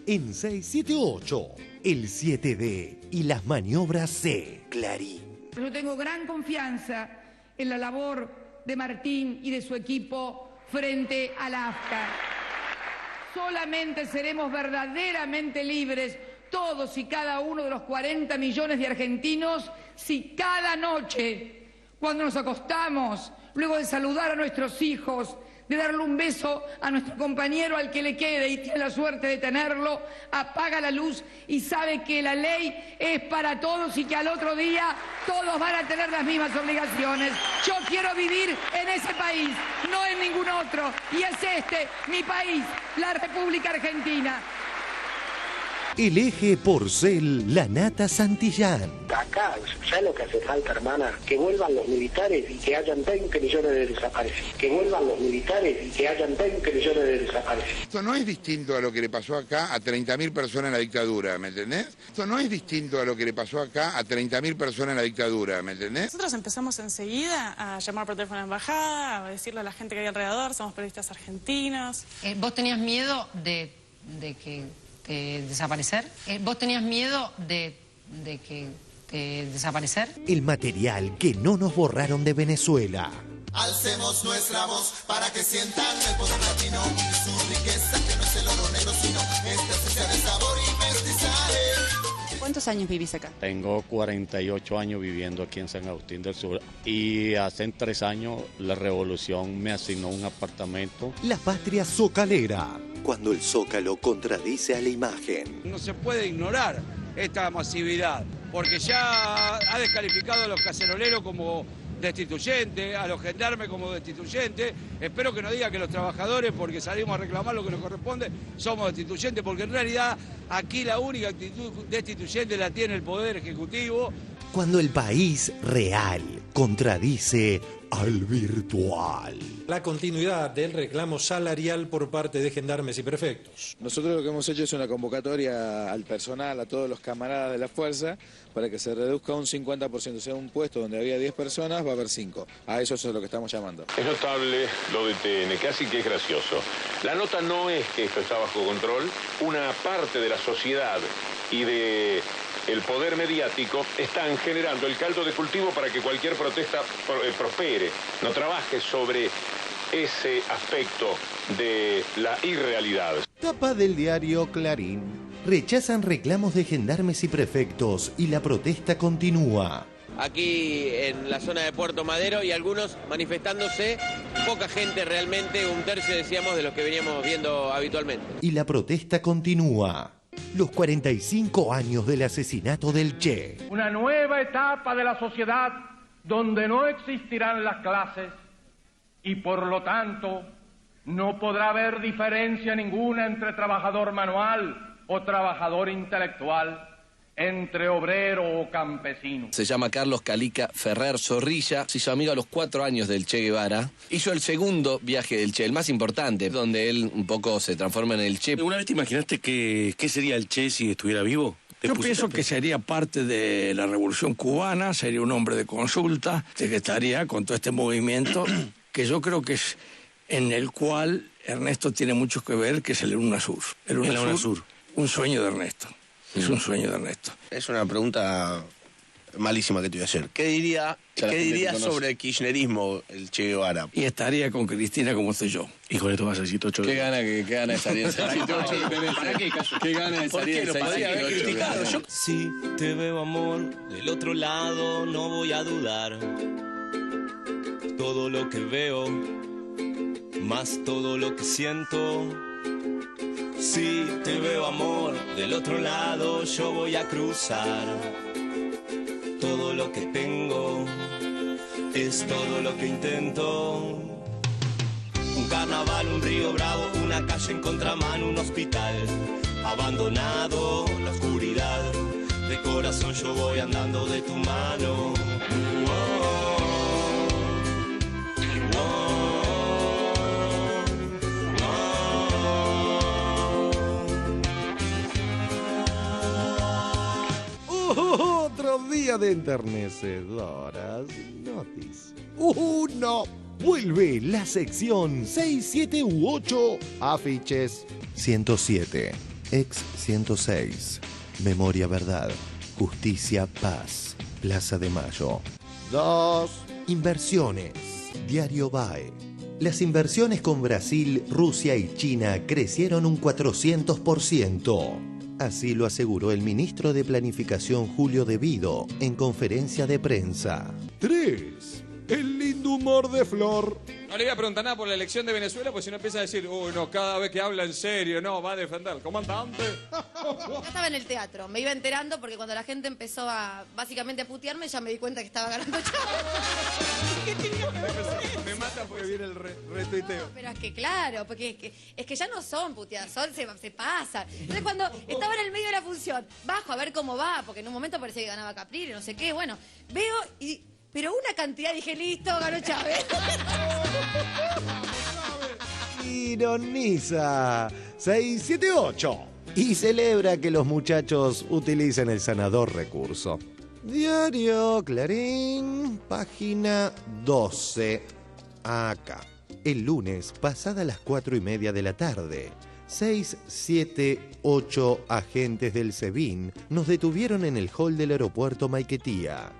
en 678. El 7D y las maniobras C. Clarín. Yo tengo gran confianza en la labor de Martín y de su equipo frente a la AFCA. Solamente seremos verdaderamente libres, todos y cada uno de los 40 millones de argentinos, si cada noche, cuando nos acostamos, luego de saludar a nuestros hijos, de darle un beso a nuestro compañero al que le quede y tiene la suerte de tenerlo, apaga la luz y sabe que la ley es para todos y que al otro día todos van a tener las mismas obligaciones. Yo quiero vivir en ese país, no en ningún otro, y es este mi país, la República Argentina. Elige Porcel Lanata Santillán. Acá, ¿sabes lo que hace falta, hermana? Que vuelvan los militares y que hayan 20 millones de desaparecidos. Que vuelvan los militares y que hayan 20 millones de desaparecidos. Esto no es distinto a lo que le pasó acá a 30.000 personas en la dictadura, ¿me entendés? Esto no es distinto a lo que le pasó acá a 30.000 personas en la dictadura, ¿me entendés? Nosotros empezamos enseguida a llamar por teléfono a la embajada, a decirle a la gente que hay alrededor, somos periodistas argentinos. ¿Vos tenías miedo de desaparecer? ¿Vos tenías miedo de desaparecer? El material que no nos borraron de Venezuela. Alcemos nuestra voz para que sientan el poder latino y su riqueza, que no es el oro negro, sino esta esencia de sabor y mestizaje. ¿Cuántos años vivís acá? Tengo 48 años viviendo aquí en San Agustín del Sur y hace 3 años la revolución me asignó un apartamento. La patria zocalera. Cuando el zócalo contradice a la imagen. No se puede ignorar esta masividad, porque ya ha descalificado a los caceroleros como destituyentes, a los gendarmes como destituyentes. Espero que no diga que los trabajadores, porque salimos a reclamar lo que nos corresponde, somos destituyentes, porque en realidad aquí la única actitud destituyente la tiene el Poder Ejecutivo. Cuando el país real contradice al virtual. La continuidad del reclamo salarial por parte de gendarmes y prefectos. Nosotros lo que hemos hecho es una convocatoria al personal, a todos los camaradas de la fuerza, para que se reduzca un 50%, o sea, un puesto donde había 10 personas va a haber 5. A eso es lo que estamos llamando. Es notable lo de TN, casi que es gracioso. La nota no es que esto está bajo control. Una parte de la sociedad y de el poder mediático están generando el caldo de cultivo para que cualquier protesta prospere, no trabaje sobre ese aspecto de la irrealidad. Tapa del diario Clarín. Rechazan reclamos de gendarmes y prefectos y la protesta continúa. Aquí en la zona de Puerto Madero y algunos manifestándose, poca gente realmente, 1/3 decíamos de los que veníamos viendo habitualmente. Y la protesta continúa. Los 45 años del asesinato del Che. Una nueva etapa de la sociedad donde no existirán las clases y por lo tanto no podrá haber diferencia ninguna entre trabajador manual o trabajador intelectual, entre obrero o campesino. Se llama Carlos Calica Ferrer Zorrilla, se hizo amigo a los 4 años del Che Guevara. Hizo el segundo viaje del Che, el más importante, donde él un poco se transforma en el Che. ¿Alguna vez te imaginaste qué sería el Che si estuviera vivo? Yo pienso que sería parte de la Revolución Cubana, sería un hombre de consulta, que estaría con todo este movimiento, que yo creo que es en el cual Ernesto tiene mucho que ver, que es el UNASUR. El UNASUR, un sueño de Ernesto. Es un sueño de Ernesto. Es una pregunta malísima que te voy a hacer. ¿Qué diría sobre el kirchnerismo el Che Guevara? Y estaría con Cristina como estoy yo. Y con esto vas al sitio 8. ¿Qué gana de salir en sitio 8? ¿Qué gana de salir en sitio 8? Si te veo, amor, del otro lado no voy a dudar. Todo lo que veo, más todo lo que siento. Si te veo, amor, del otro lado yo voy a cruzar. Todo lo que tengo es todo lo que intento. Un carnaval, un río bravo, una calle en contramano, un hospital abandonado, la oscuridad. De corazón yo voy andando de tu mano. Otro día de enternecedoras noticias. ¡No! Vuelve la sección 6, 7 u 8 afiches. 107. Ex 106, Memoria Verdad, Justicia Paz, Plaza de Mayo. 2. Inversiones, Diario BAE. Las inversiones con Brasil, Rusia y China crecieron un 400%. Así lo aseguró el ministro de Planificación Julio De Vido en conferencia de prensa. 3. El lindo humor de Flor. No le voy a preguntar nada por la elección de Venezuela, pues si no empieza a decir, uy, no, cada vez que habla en serio, no, va a defender al comandante. Yo estaba en el teatro, me iba enterando porque cuando la gente empezó básicamente a putearme, ya me di cuenta que estaba ganando yo. Me mata porque viene el retuiteo. Pero es que claro, porque es que ya no son puteadas, se pasan. Entonces cuando estaba en el medio de la función, bajo a ver cómo va, porque en un momento parecía que ganaba Caprile, no sé qué, bueno, veo y... Pero una cantidad, dije, listo, ganó Chávez. Ironiza 678 y celebra que los muchachos utilicen el sanador recurso. Diario Clarín, página 12. Acá. El lunes, pasada las 4:30 de la tarde, 6, 7, 8 agentes del SEBIN nos detuvieron en el hall del aeropuerto Maiquetía.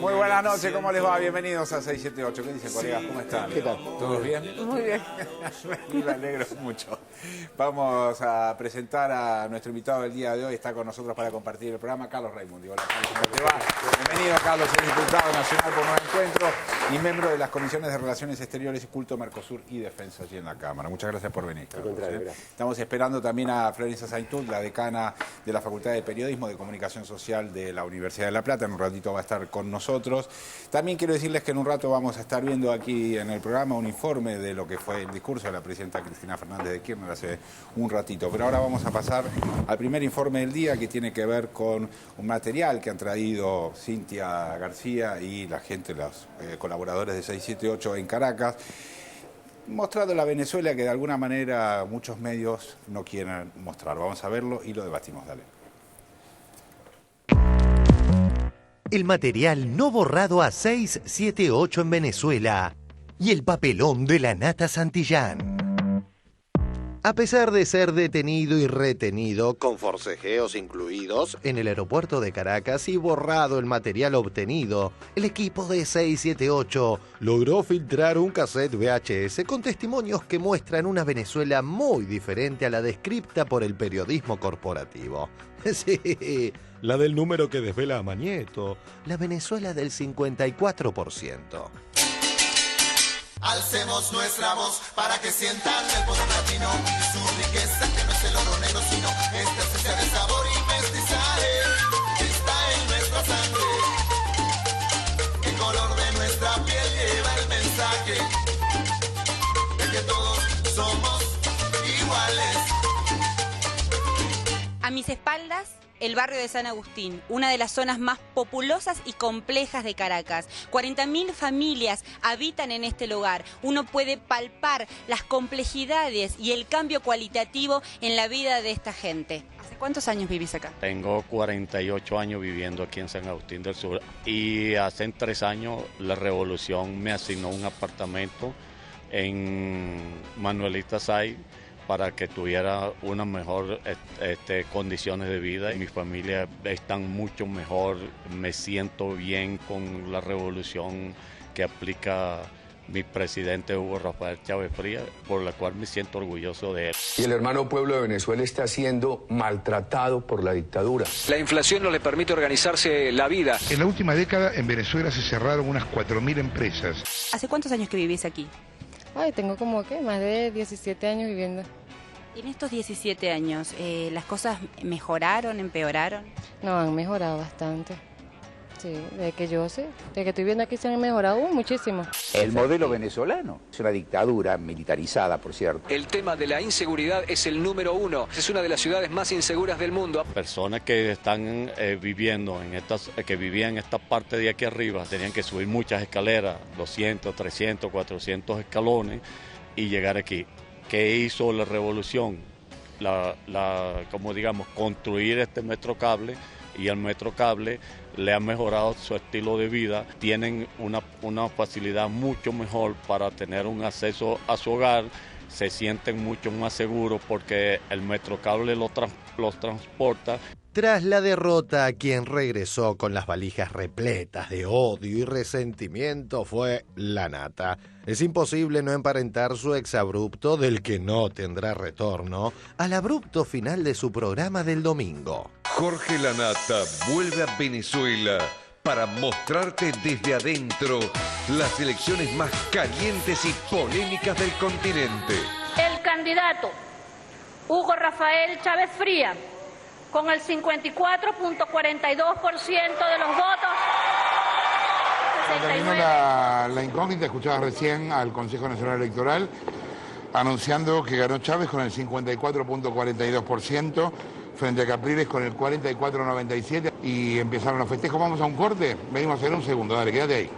Muy buenas noches, ¿cómo les va? Bienvenidos a 678. ¿Qué dicen, colegas? ¿Cómo están? ¿Qué tal? ¿Todos bien? Muy bien. Me alegro mucho. Vamos a presentar a nuestro invitado del día de hoy. Está con nosotros para compartir el programa, Carlos Raimundi. Hola, Carlos, ¿cómo te va? Bienvenido, Carlos, es diputado nacional por Nuevo Encuentro y miembro de las comisiones de Relaciones Exteriores, Culto, Mercosur y Defensa allí en la Cámara. Muchas gracias por venir, Carlos. Estamos esperando también a Florencia Saintud, la decana de la Facultad de Periodismo de Comunicación Social de la Universidad de La Plata. En un ratito va a estar con nosotros. También quiero decirles que en un rato vamos a estar viendo aquí en el programa un informe de lo que fue el discurso de la presidenta Cristina Fernández de Kirchner hace un ratito. Pero ahora vamos a pasar al primer informe del día, que tiene que ver con un material que han traído Cintia García y la gente, los colaboradores de 678 en Caracas, mostrando la Venezuela que de alguna manera muchos medios no quieren mostrar. Vamos a verlo y lo debatimos. Dale. El material no borrado a 678 en Venezuela y el papelón de la Nata Santillán. A pesar de ser detenido y retenido, con forcejeos incluidos, en el aeropuerto de Caracas y borrado el material obtenido, el equipo de 678 logró filtrar un cassette VHS con testimonios que muestran una Venezuela muy diferente a la descripta por el periodismo corporativo. Sí, la del número que desvela a Mañeto, la Venezuela del 54%. Alcemos nuestra voz para que sientan el poder latino y su riqueza, que no es el oro negro, sino esta esencia de sabor y mestizaje que está en nuestra sangre. El color de nuestra piel lleva el mensaje de que todos somos iguales. A mis espaldas, el barrio de San Agustín, una de las zonas más populosas y complejas de Caracas. 40.000 familias habitan en este lugar. Uno puede palpar las complejidades y el cambio cualitativo en la vida de esta gente. ¿Hace cuántos años vivís acá? Tengo 48 años viviendo aquí en San Agustín del Sur y hace 3 años la revolución me asignó un apartamento en Manuelita Say para que tuviera una mejor condiciones de vida. Mi familia está mucho mejor, me siento bien con la revolución que aplica mi presidente Hugo Rafael Chávez Frías, por la cual me siento orgulloso de él. Y el hermano pueblo de Venezuela está siendo maltratado por la dictadura. La inflación no le permite organizarse la vida. En la última década en Venezuela se cerraron unas 4.000 empresas. ¿Hace cuántos años que vivís aquí? Ay, tengo como que más de 17 años viviendo. En estos 17 años, ¿las cosas mejoraron, empeoraron? No, han mejorado bastante. Sí, desde que yo sé, desde que estoy viendo aquí se han mejorado muchísimo. El modelo venezolano es una dictadura militarizada, por cierto. El tema de la inseguridad es el número 1. Es una de las ciudades más inseguras del mundo. Personas que están viviendo que vivían en esta parte de aquí arriba, tenían que subir muchas escaleras, 200, 300, 400 escalones y llegar aquí. ¿Qué hizo la revolución? Como digamos, construir este metrocable, y el metrocable le ha mejorado su estilo de vida, tienen una facilidad mucho mejor para tener un acceso a su hogar, se sienten mucho más seguros porque el metrocable los transporta. Tras la derrota, quien regresó con las valijas repletas de odio y resentimiento fue La Nata. Es imposible no emparentar su exabrupto, del que no tendrá retorno, al abrupto final de su programa del domingo. Jorge La Nata vuelve a Venezuela para mostrarte desde adentro las elecciones más calientes y polémicas del continente. El candidato Hugo Rafael Chávez Frías, con el 54.42% de los votos. Terminó la incógnita, escuchabas recién al Consejo Nacional Electoral anunciando que ganó Chávez con el 54.42%, frente a Capriles con el 44.97%, y empezaron los festejos. Vamos a un corte, venimos a hacer un segundo, dale, quédate ahí.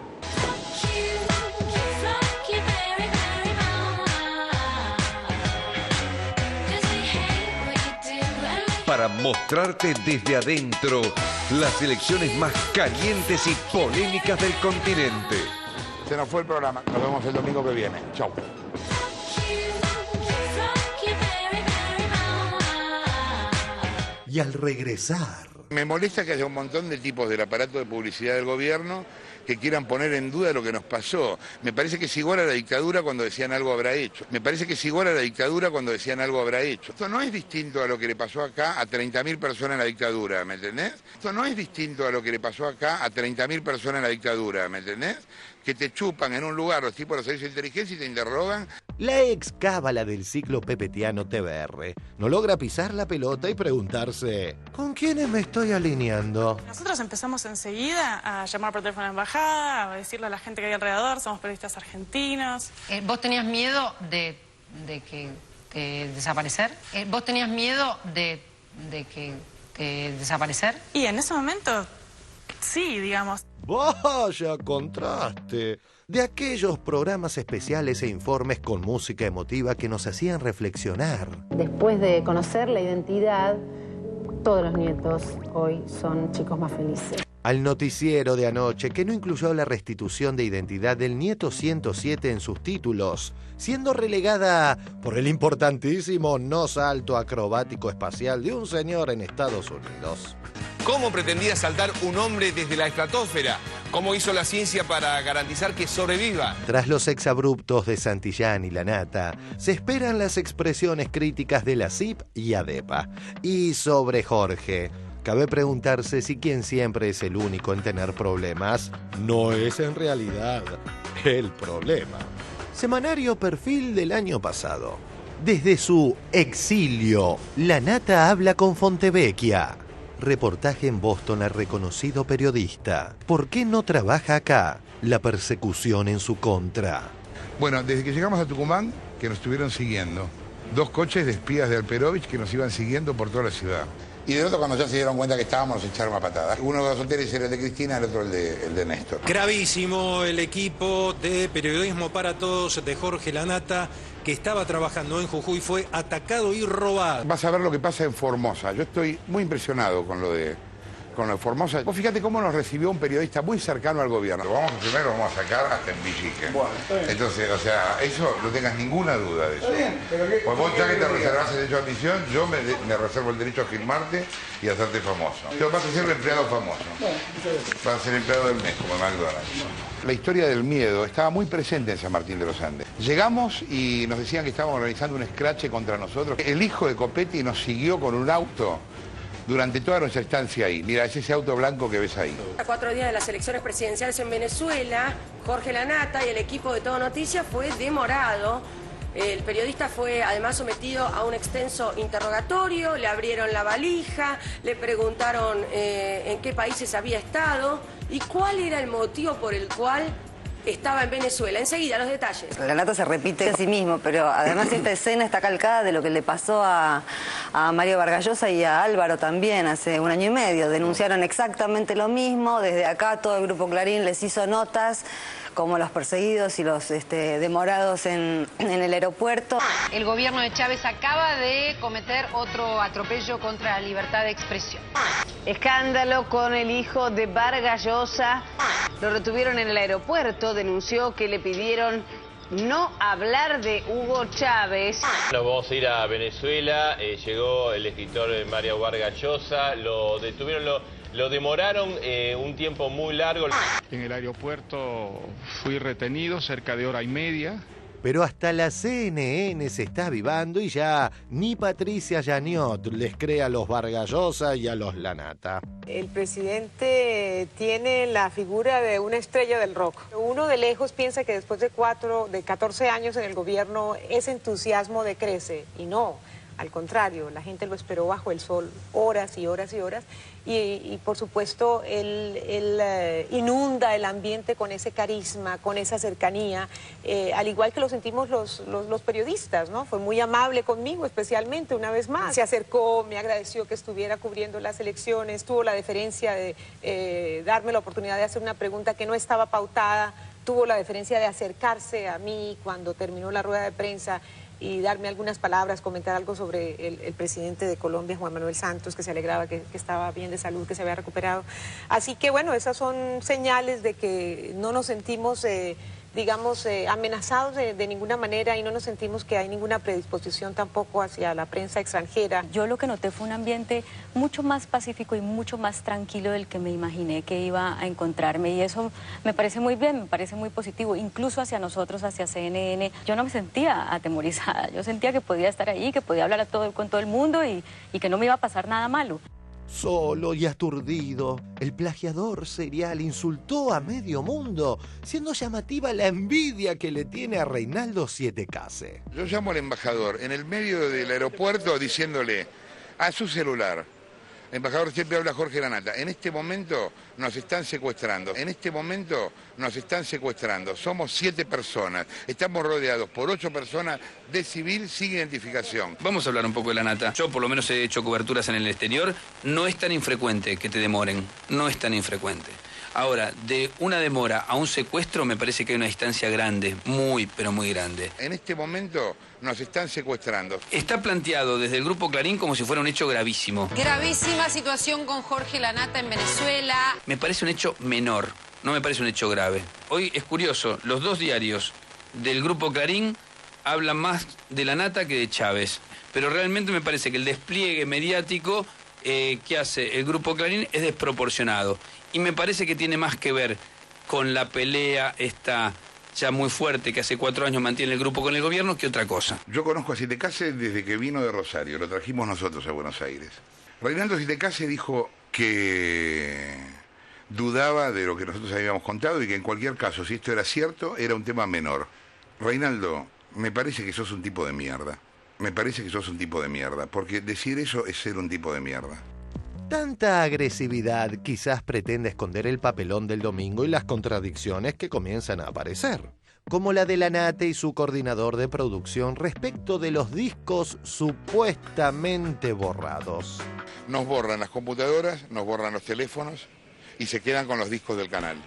Para mostrarte desde adentro las elecciones más calientes y polémicas del continente. Se nos fue el programa, nos vemos el domingo que viene. Chau. Y al regresar... Me molesta que haya un montón de tipos del aparato de publicidad del gobierno que quieran poner en duda lo que nos pasó. Me parece que es igual a la dictadura cuando decían algo habrá hecho. Esto no es distinto a lo que le pasó acá a 30.000 personas en la dictadura, ¿me entendés? Que te chupan en un lugar los tipos de los servicios de inteligencia y te interrogan. La ex cábala del ciclo pepetiano TBR no logra pisar la pelota y preguntarse: ¿con quiénes me estoy alineando? Nosotros empezamos enseguida a llamar por teléfono a la embajada, a decirle a la gente que hay alrededor, somos periodistas argentinos. ¿Vos tenías miedo de desaparecer? ¿Vos tenías miedo de desaparecer? Y en ese momento, sí, digamos. ¡Vaya contraste! De aquellos programas especiales e informes con música emotiva que nos hacían reflexionar. Después de conocer la identidad, todos los nietos hoy son chicos más felices. Al noticiero de anoche, que no incluyó la restitución de identidad del nieto 107 en sus títulos, siendo relegada por el importantísimo no salto acrobático espacial de un señor en Estados Unidos. ¿Cómo pretendía saltar un hombre desde la estratosfera? ¿Cómo hizo la ciencia para garantizar que sobreviva? Tras los exabruptos de Santillán y La Nata, se esperan las expresiones críticas de la CIP y ADEPA. Y sobre Jorge, cabe preguntarse si quien siempre es el único en tener problemas no es en realidad el problema. Semanario Perfil del año pasado. Desde su exilio, La Nata habla con Fontevecchia. Reportaje en Boston al reconocido periodista. ¿Por qué no trabaja acá? La persecución en su contra. Bueno, desde que llegamos a Tucumán, que nos estuvieron siguiendo. 2 coches de espías de Alperovich que nos iban siguiendo por toda la ciudad. Y de otro, cuando ya se dieron cuenta que estábamos, nos echaron a patadas. Uno de los hoteles era el de Cristina, el otro el de Néstor. Gravísimo el equipo de Periodismo para Todos de Jorge La Nata, que estaba trabajando en Jujuy, fue atacado y robado. Vas a ver lo que pasa en Formosa. Yo estoy muy impresionado con lo de con Formosa. Vos fíjate cómo nos recibió un periodista muy cercano al gobierno. Primero lo vamos a sacar hasta en Villique. Bueno, entonces, o sea, eso no tengas ninguna duda de eso. Pues vos ya que te reservás el derecho a admisión, yo me reservo el derecho a firmarte y a hacerte famoso. Tú vas a ser el empleado famoso. Vas a ser empleado del mes, como McDonald's. La historia del miedo estaba muy presente en San Martín de los Andes. Llegamos y nos decían que estábamos organizando un escrache contra nosotros. El hijo de Copetti nos siguió con un auto durante toda nuestra estancia ahí. Mira, es ese auto blanco que ves ahí. A 4 días de las elecciones presidenciales en Venezuela, Jorge Lanata y el equipo de Todo Noticias fue demorado. El periodista fue además sometido a un extenso interrogatorio, le abrieron la valija, le preguntaron en qué países había estado y cuál era el motivo por el cual estaba en Venezuela. Enseguida, los detalles. Lanata se repite a sí mismo, pero además esta escena está calcada de lo que le pasó a Mario Vargas Llosa y a Álvaro también hace 1 año y medio. Denunciaron exactamente lo mismo. Desde acá todo el Grupo Clarín les hizo notas como los perseguidos y los demorados en el aeropuerto. El gobierno de Chávez acaba de cometer otro atropello contra la libertad de expresión. Escándalo con el hijo de Vargas Llosa. Lo retuvieron en el aeropuerto, denunció que le pidieron no hablar de Hugo Chávez. Nos vamos a ir a Venezuela, llegó el escritor Mario Vargas Llosa, lo detuvieron, lo demoraron un tiempo muy largo. En el aeropuerto fui retenido cerca de 1 hora y media. Pero hasta la CNN se está avivando y ya ni Patricia Yaniot les cree a los Vargas Llosa y a los Lanata. El presidente tiene la figura de una estrella del rock. Uno de lejos piensa que después de 14 años en el gobierno ese entusiasmo decrece y no. Al contrario, la gente lo esperó bajo el sol horas y horas y horas y por supuesto él inunda el ambiente con ese carisma, con esa cercanía, al igual que lo sentimos los periodistas, ¿no? Fue muy amable conmigo, especialmente una vez más. Se acercó, me agradeció que estuviera cubriendo las elecciones, tuvo la deferencia de darme la oportunidad de hacer una pregunta que no estaba pautada, tuvo la deferencia de acercarse a mí cuando terminó la rueda de prensa y darme algunas palabras, comentar algo sobre el presidente de Colombia, Juan Manuel Santos, que se alegraba que estaba bien de salud, que se había recuperado. Así que bueno, esas son señales de que no nos sentimos, digamos, amenazados de ninguna manera y no nos sentimos que hay ninguna predisposición tampoco hacia la prensa extranjera. Yo lo que noté fue un ambiente mucho más pacífico y mucho más tranquilo del que me imaginé que iba a encontrarme y eso me parece muy bien, me parece muy positivo, incluso hacia nosotros, hacia CNN. Yo no me sentía atemorizada, yo sentía que podía estar ahí, que podía hablar con todo el mundo y que no me iba a pasar nada malo. Solo y aturdido, el plagiador serial insultó a medio mundo, siendo llamativa la envidia que le tiene a Reinaldo Siete Case. Yo llamo al embajador en el medio del aeropuerto diciéndole a su celular. El embajador siempre habla Jorge Lanata. En este momento nos están secuestrando. En este momento nos están secuestrando. Somos 7 personas. Estamos rodeados por 8 personas de civil sin identificación. Vamos a hablar un poco de Lanata. Yo por lo menos he hecho coberturas en el exterior. No es tan infrecuente que te demoren. No es tan infrecuente. Ahora, de una demora a un secuestro me parece que hay una distancia grande, muy, pero muy grande. En este momento nos están secuestrando. Está planteado desde el Grupo Clarín como si fuera un hecho gravísimo. Gravísima situación con Jorge Lanata en Venezuela. Me parece un hecho menor, no me parece un hecho grave. Hoy es curioso, los 2 diarios del Grupo Clarín hablan más de Lanata que de Chávez. Pero realmente me parece que el despliegue mediático que hace el Grupo Clarín es desproporcionado. Y me parece que tiene más que ver con la pelea esta ya muy fuerte que hace 4 años mantiene el grupo con el gobierno que otra cosa. Yo conozco a Siete Case desde que vino de Rosario, lo trajimos nosotros a Buenos Aires. Reinaldo Siete Case dijo que dudaba de lo que nosotros habíamos contado y que en cualquier caso, si esto era cierto, era un tema menor. Reinaldo, me parece que sos un tipo de mierda. Me parece que sos un tipo de mierda, porque decir eso es ser un tipo de mierda. Tanta agresividad quizás pretende esconder el papelón del domingo y las contradicciones que comienzan a aparecer, como la de Lanata y su coordinador de producción respecto de los discos supuestamente borrados. Nos borran las computadoras, nos borran los teléfonos y se quedan con los discos del canal.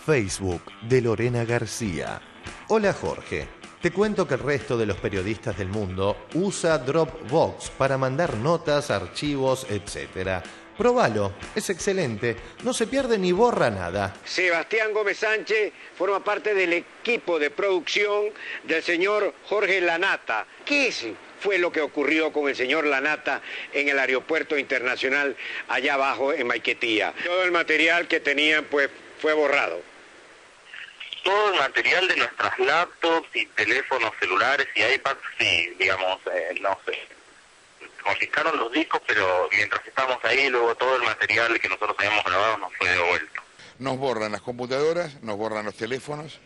Facebook de Lorena García. Hola Jorge. Te cuento que el resto de los periodistas del mundo usa Dropbox para mandar notas, archivos, etc. Probalo, es excelente, no se pierde ni borra nada. Sebastián Gómez Sánchez forma parte del equipo de producción del señor Jorge Lanata. ¿Qué fue lo que ocurrió con el señor Lanata en el aeropuerto internacional allá abajo en Maiquetía? Todo el material que tenían pues fue borrado. Todo el material de nuestras laptops y teléfonos celulares y iPads, sí, digamos, no sé. Confiscaron los discos, pero mientras estábamos ahí, luego todo el material que nosotros habíamos grabado nos fue devuelto. Nos borran las computadoras, nos borran los teléfonos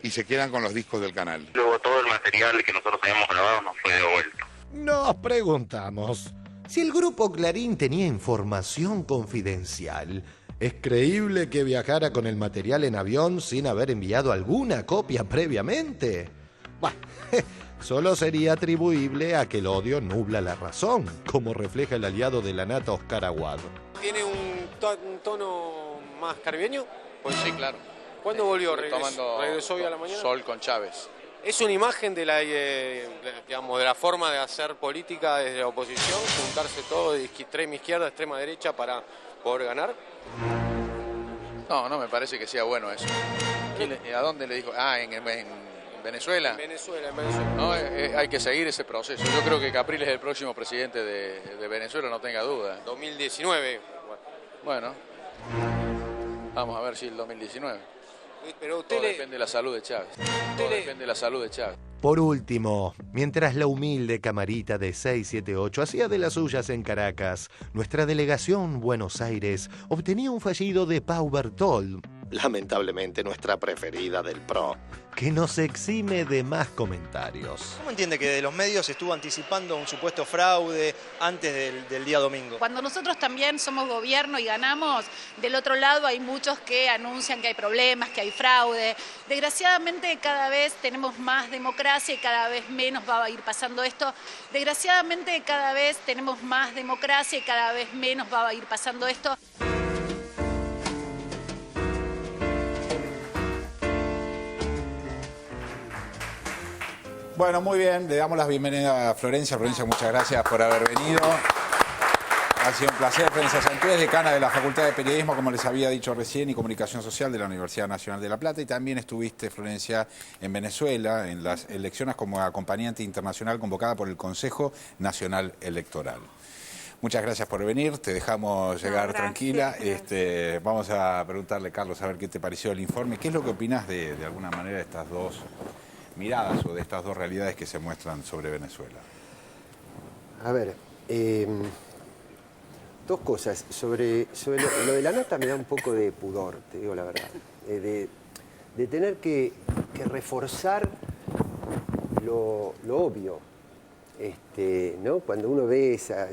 y se quedan con los discos del canal. Luego todo el material que nosotros habíamos grabado nos fue devuelto. Nos preguntamos, si el grupo Clarín tenía información confidencial, ¿es creíble que viajara con el material en avión sin haber enviado alguna copia previamente? Bah, solo sería atribuible a que el odio nubla la razón, como refleja el aliado de Lanata, Oscar Aguad. ¿Tiene un tono más caribeño? Pues sí, claro. ¿Cuándo volvió? ¿Regresó hoy a la mañana? Sol con Chávez. ¿Es una imagen de la, digamos, de la forma de hacer política desde la oposición? ¿Juntarse todo de extrema izquierda, extrema derecha para poder ganar? No, no me parece que sea bueno eso. ¿A dónde le dijo? Ah, en Venezuela. En Venezuela. No, hay que seguir ese proceso. Yo creo que Capriles es el próximo presidente de Venezuela, no tenga duda. 2019. Bueno, vamos a ver si el 2019. Pero todo depende de la salud de Chávez. Todo depende de la salud de Chávez. Por último, mientras la humilde camarita de 678 hacía de las suyas en Caracas, nuestra delegación Buenos Aires obtenía un fallido de Pau Bertol, lamentablemente nuestra preferida del PRO, que nos exime de más comentarios. ¿Cómo entiende que de los medios estuvo anticipando un supuesto fraude antes del día domingo? Cuando nosotros también somos gobierno y ganamos, del otro lado hay muchos que anuncian que hay problemas, que hay fraude. Desgraciadamente cada vez tenemos más democracia y cada vez menos va a ir pasando esto. Desgraciadamente cada vez tenemos más democracia y cada vez menos va a ir pasando esto. Bueno, muy bien, le damos la bienvenida a Florencia. Florencia, muchas gracias por haber venido. Ha sido un placer. Florencia Santúez, decana de la Facultad de Periodismo, como les había dicho recién, y Comunicación Social de la Universidad Nacional de La Plata. Y también estuviste, Florencia, en Venezuela, en las elecciones como acompañante internacional convocada por el Consejo Nacional Electoral. Muchas gracias por venir, te dejamos llegar tranquila. Vamos a preguntarle, Carlos, a ver qué te pareció el informe. ¿Qué es lo que opinás de alguna manera de estas dos miradas o de estas dos realidades que se muestran sobre Venezuela? A ver, dos cosas. Sobre lo de Lanata me da un poco de pudor, te digo la verdad. De tener que reforzar lo obvio. ¿No? Cuando uno ve esa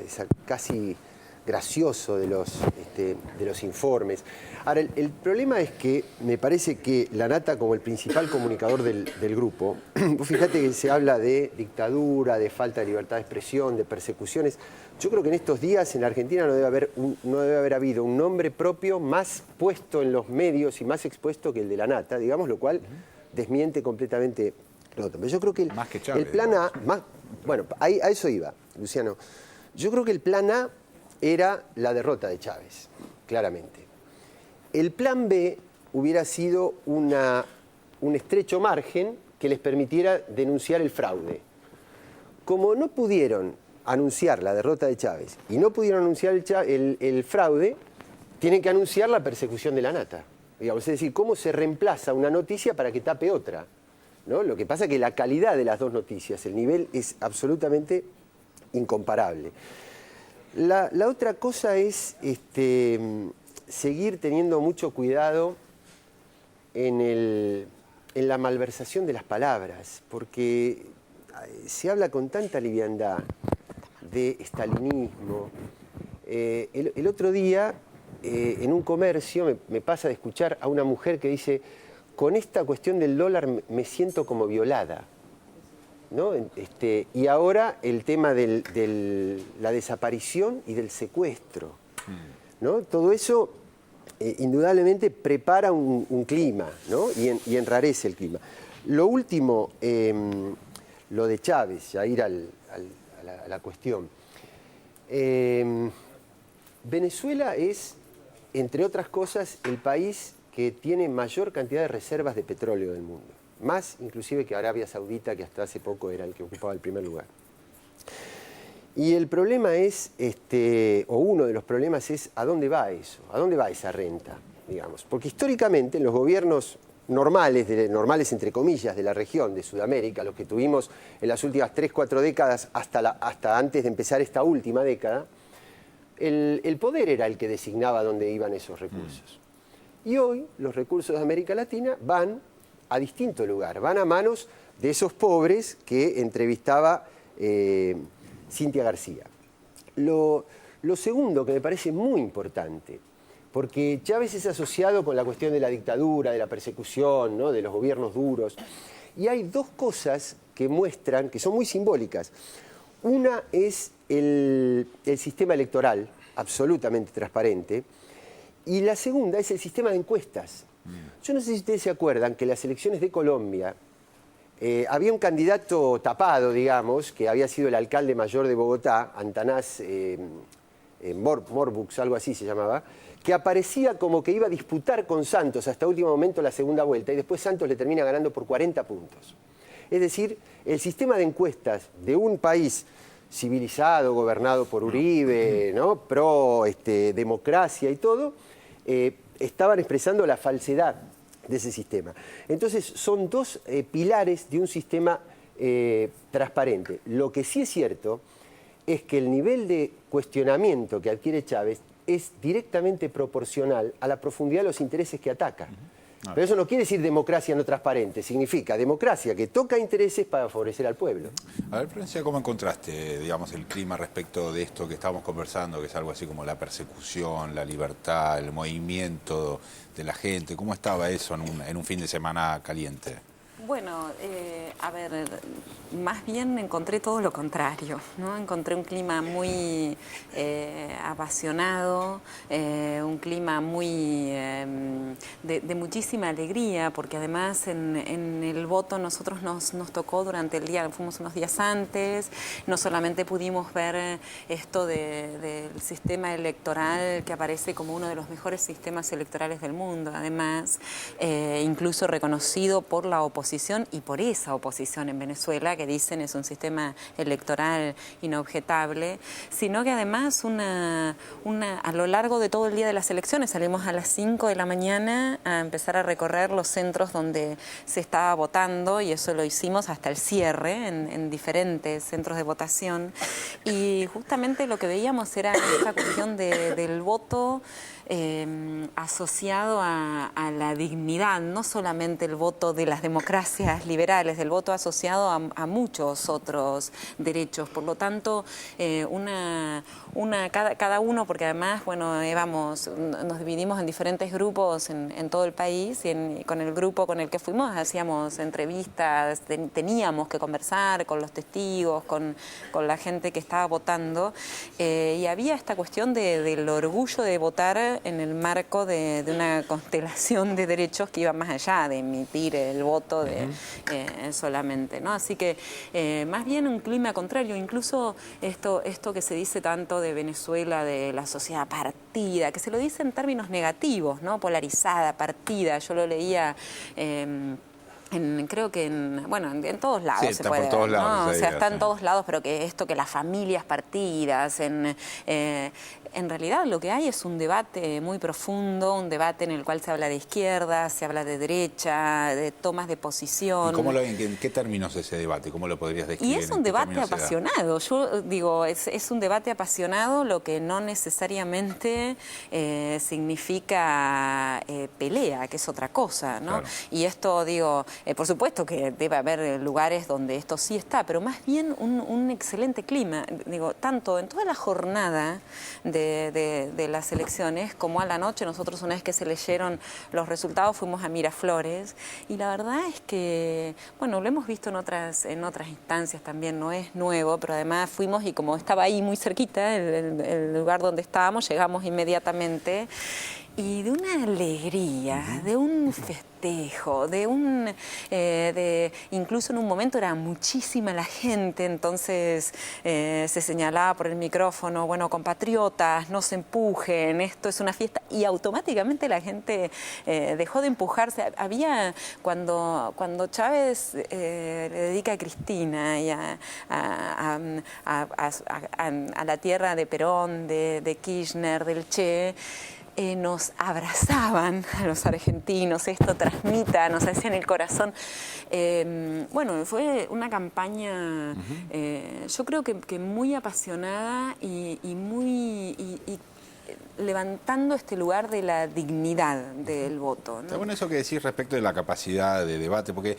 casi gracioso de los informes. Ahora, el problema es que me parece que Lanata, como el principal comunicador del grupo, fíjate que se habla de dictadura, de falta de libertad de expresión, de persecuciones. Yo creo que en estos días en Argentina no debe haber habido un nombre propio más puesto en los medios y más expuesto que el de Lanata, digamos, lo cual desmiente completamente lo otro. Pero yo creo que el plan A, bueno, a eso iba, Luciano. Yo creo que el plan A era la derrota de Chávez, claramente. El plan B hubiera sido un estrecho margen que les permitiera denunciar el fraude. Como no pudieron anunciar la derrota de Chávez y no pudieron anunciar el fraude, tienen que anunciar la persecución de Lanata. Digamos, es decir, cómo se reemplaza una noticia para que tape otra, ¿no? Lo que pasa es que la calidad de las dos noticias, el nivel es absolutamente incomparable. La otra cosa es seguir teniendo mucho cuidado en la malversación de las palabras, porque se habla con tanta liviandad de estalinismo. El otro día, en un comercio, me pasa de escuchar a una mujer que dice: con esta cuestión del dólar me siento como violada, ¿no? Y ahora el tema de la desaparición y del secuestro, ¿no? Todo eso indudablemente prepara un clima, ¿no? y enrarece el clima. Lo último, lo de Chávez, ya ir a la cuestión. Venezuela es, entre otras cosas, el país que tiene mayor cantidad de reservas de petróleo del mundo. Más inclusive que Arabia Saudita, que hasta hace poco era el que ocupaba el primer lugar. Y el problema es, o uno de los problemas es, ¿a dónde va eso? ¿A dónde va esa renta? Digamos. Porque históricamente en los gobiernos normales entre comillas, de la región de Sudamérica, los que tuvimos en las últimas 3-4 décadas hasta antes de empezar esta última década, el poder era el que designaba dónde iban esos recursos. Y hoy los recursos de América Latina van a distinto lugar, van a manos de esos pobres que entrevistaba Cintia García. Lo segundo que me parece muy importante, porque Chávez es asociado con la cuestión de la dictadura, de la persecución, ¿no?, de los gobiernos duros. Y hay dos cosas que muestran, que son muy simbólicas. Una es el sistema electoral, absolutamente transparente, y la segunda es el sistema de encuestas. Yo no sé si ustedes se acuerdan que en las elecciones de Colombia había un candidato tapado, digamos, que había sido el alcalde mayor de Bogotá, Antanás Morbux, algo así se llamaba, que aparecía como que iba a disputar con Santos hasta último momento la segunda vuelta y después Santos le termina ganando por 40 puntos. Es decir, el sistema de encuestas de un país civilizado, gobernado por Uribe, ¿no?, pro democracia y todo, estaban expresando la falsedad de ese sistema. Entonces, son dos pilares de un sistema transparente. Lo que sí es cierto es que el nivel de cuestionamiento que adquiere Chávez es directamente proporcional a la profundidad de los intereses que ataca. Pero eso no quiere decir democracia no transparente, significa democracia que toca intereses para favorecer al pueblo. A ver, Florencia, ¿cómo encontraste, digamos, el clima respecto de esto que estábamos conversando, que es algo así como la persecución, la libertad, el movimiento de la gente? ¿Cómo estaba eso en un fin de semana caliente? Bueno, a ver, más bien encontré todo lo contrario, ¿no? Encontré un clima muy apasionado, un clima muy de muchísima alegría, porque además en el voto nosotros nos tocó durante el día, fuimos unos días antes, no solamente pudimos ver esto del sistema electoral que aparece como uno de los mejores sistemas electorales del mundo, además incluso reconocido por la oposición y por esa oposición en Venezuela, que dicen es un sistema electoral inobjetable, sino que además a lo largo de todo el día de las elecciones salimos a las 5 de la mañana a empezar a recorrer los centros donde se estaba votando, y eso lo hicimos hasta el cierre en diferentes centros de votación, y justamente lo que veíamos era esta cuestión del voto asociado a la dignidad, no solamente el voto de las democracias liberales, del voto asociado a muchos otros derechos. Por lo tanto, cada uno, porque además, bueno, nos dividimos en diferentes grupos en todo el país, y con el grupo con el que fuimos hacíamos entrevistas, teníamos que conversar con los testigos, con la gente que estaba votando, y había esta cuestión del orgullo de votar en el marco de una constelación de derechos que iba más allá de emitir el voto solamente, ¿no? Así que más bien un clima contrario, incluso esto que se dice tanto de Venezuela, de la sociedad partida, que se lo dice en términos negativos, ¿no? Polarizada, partida. Yo lo leía creo que en todos lados, sí, se puede ver, ¿no? O sea, está en todos lados, pero que las familias partidas, en realidad lo que hay es un debate muy profundo, un debate en el cual se habla de izquierda, se habla de derecha, de tomas de posición. ¿Y en qué términos ese debate? ¿Cómo lo podrías describir? Y es un debate apasionado. Yo digo, es un debate apasionado, lo que no necesariamente significa pelea, que es otra cosa, ¿no? Claro. Y esto, digo, por supuesto que debe haber lugares donde esto sí está, pero más bien un excelente clima, digo, tanto en toda la jornada de las elecciones como a la noche. Nosotros, una vez que se leyeron los resultados, fuimos a Miraflores, y la verdad es que, bueno, lo hemos visto en otras instancias también, no es nuevo, pero además fuimos, y como estaba ahí muy cerquita el lugar donde estábamos, llegamos inmediatamente. Y de una alegría, de un festejo, incluso en un momento era muchísima la gente, entonces se señalaba por el micrófono, bueno, compatriotas, no se empujen, esto es una fiesta, y automáticamente la gente dejó de empujarse. Había, cuando Chávez le dedica a Cristina y a la tierra de Perón, de Kirchner, del Che, nos abrazaban a los argentinos, esto transmita, nos hacía en el corazón. Bueno, fue una campaña, yo creo que muy apasionada y levantando este lugar de la dignidad del voto, ¿no? Está bueno eso que decís respecto de la capacidad de debate, porque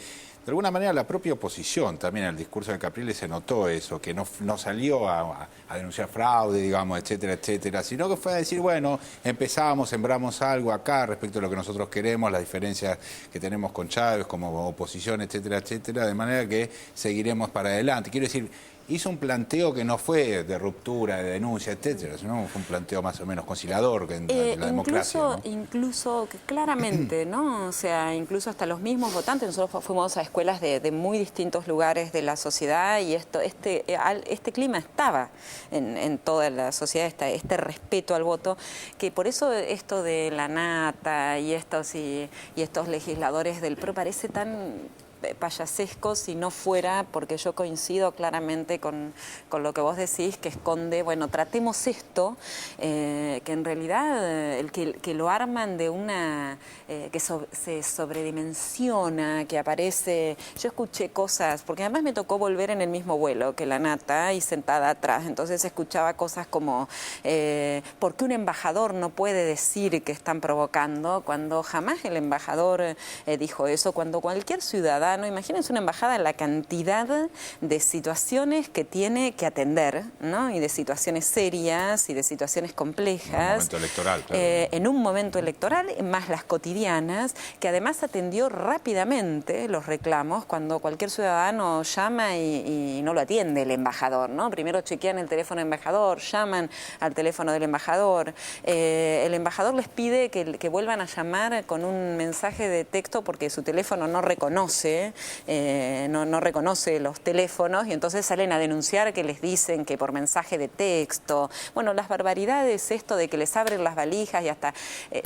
de alguna manera la propia oposición, también en el discurso de Capriles se notó eso, que no salió a denunciar fraude, digamos, etcétera, etcétera, sino que fue a decir, bueno, empezamos, sembramos algo acá respecto a lo que nosotros queremos, las diferencias que tenemos con Chávez como oposición, etcétera, etcétera, de manera que seguiremos para adelante. Quiero decir, hizo un planteo que no fue de ruptura, de denuncia, etcétera, sino fue un planteo más o menos conciliador en la democracia, ¿no? Incluso que claramente, ¿no? O sea, incluso hasta los mismos votantes, nosotros fuimos a escuelas de muy distintos lugares de la sociedad y este clima estaba en toda la sociedad, este respeto al voto, que por eso esto de la nata y estos legisladores del PRO parece tan payasesco si no fuera, porque yo coincido claramente con lo que vos decís, que esconde, bueno, tratemos esto, que en realidad el que lo arman de una, que se sobredimensiona, que aparece, yo escuché cosas, porque además me tocó volver en el mismo vuelo que la nata y sentada atrás, entonces escuchaba cosas como, ¿por qué un embajador no puede decir que están provocando? Cuando jamás el embajador dijo eso, cuando cualquier ciudadano, imagínense una embajada, la cantidad de situaciones que tiene que atender, ¿no? Y de situaciones serias y de situaciones complejas. En un momento electoral, claro. En un momento electoral, más las cotidianas, que además atendió rápidamente los reclamos cuando cualquier ciudadano llama y no lo atiende el embajador, ¿no? Primero chequean el teléfono del embajador, llaman al teléfono del embajador. El embajador les pide que vuelvan a llamar con un mensaje de texto porque su teléfono no reconoce, no reconoce los teléfonos y entonces salen a denunciar que les dicen que por mensaje de texto, bueno, las barbaridades, esto de que les abren las valijas y hasta,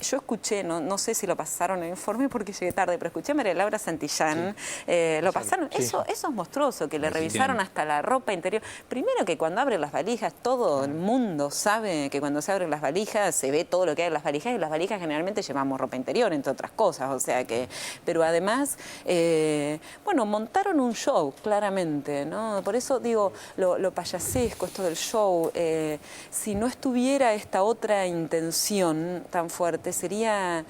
yo escuché, no sé si lo pasaron en el informe porque llegué tarde, pero escuché a María Laura Santillán, lo pasaron, sí. Eso es monstruoso, que le revisaron hasta la ropa interior. Primero que cuando abren las valijas, todo el mundo sabe que cuando se abren las valijas se ve todo lo que hay en las valijas y las valijas generalmente llevamos ropa interior, entre otras cosas, o sea que, pero además, bueno, montaron un show, claramente, ¿no? Por eso digo, lo payasesco, esto del show, si no estuviera esta otra intención tan fuerte, sería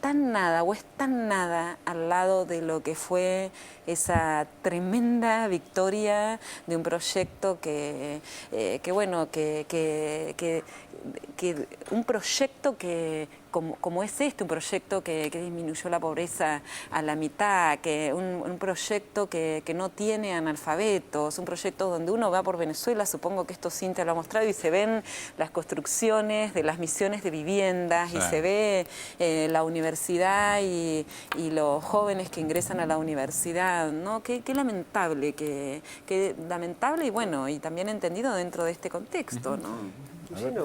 tan nada, o es tan nada al lado de lo que fue esa tremenda victoria de un proyecto un proyecto que como es un proyecto que disminuyó la pobreza a la mitad, un proyecto que no tiene analfabetos, un proyecto donde uno va por Venezuela, supongo que esto Cintia lo ha mostrado, y se ven las construcciones de las misiones de viviendas, sí. Y se ve la universidad y los jóvenes que ingresan a la universidad, ¿no? Qué lamentable, lamentable y bueno, y también entendido dentro de este contexto, ¿no?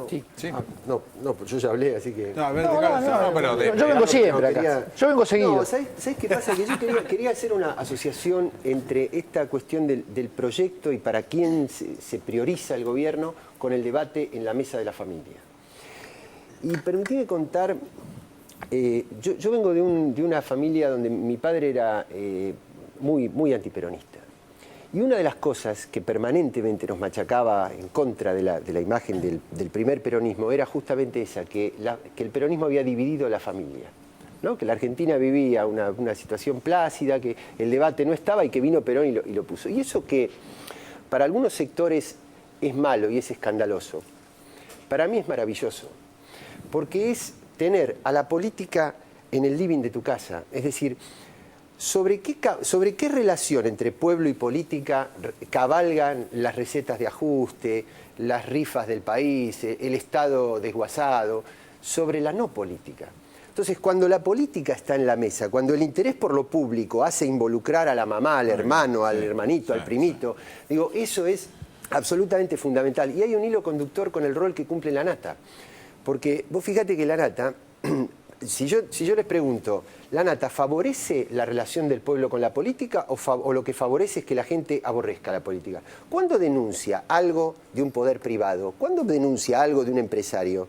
Sí. No, yo ya hablé, así que... Yo vengo siempre acá. Yo vengo seguido. ¿Sabés qué pasa? Que yo quería hacer una asociación entre esta cuestión del proyecto y para quién se prioriza el gobierno con el debate en la mesa de la familia. Y permitime contar, yo vengo de una familia donde mi padre era muy antiperonista. Y una de las cosas que permanentemente nos machacaba en contra de la imagen del primer peronismo era justamente esa, que el peronismo había dividido a la familia, ¿no? Que la Argentina vivía una situación plácida, que el debate no estaba y que vino Perón y lo puso. Y eso que para algunos sectores es malo y es escandaloso, para mí es maravilloso, porque es tener a la política en el living de tu casa, es decir, ¿sobre qué relación entre pueblo y política cabalgan las recetas de ajuste, las rifas del país, el Estado desguazado? Sobre la no política. Entonces, cuando la política está en la mesa, cuando el interés por lo público hace involucrar a la mamá, al hermano, al hermanito, al primito, digo, eso es absolutamente fundamental. Y hay un hilo conductor con el rol que cumple la nata. Porque vos fíjate que la nata, si yo les pregunto, ¿la nata favorece la relación del pueblo con la política o lo que favorece es que la gente aborrezca la política? ¿Cuándo denuncia algo de un poder privado? ¿Cuándo denuncia algo de un empresario?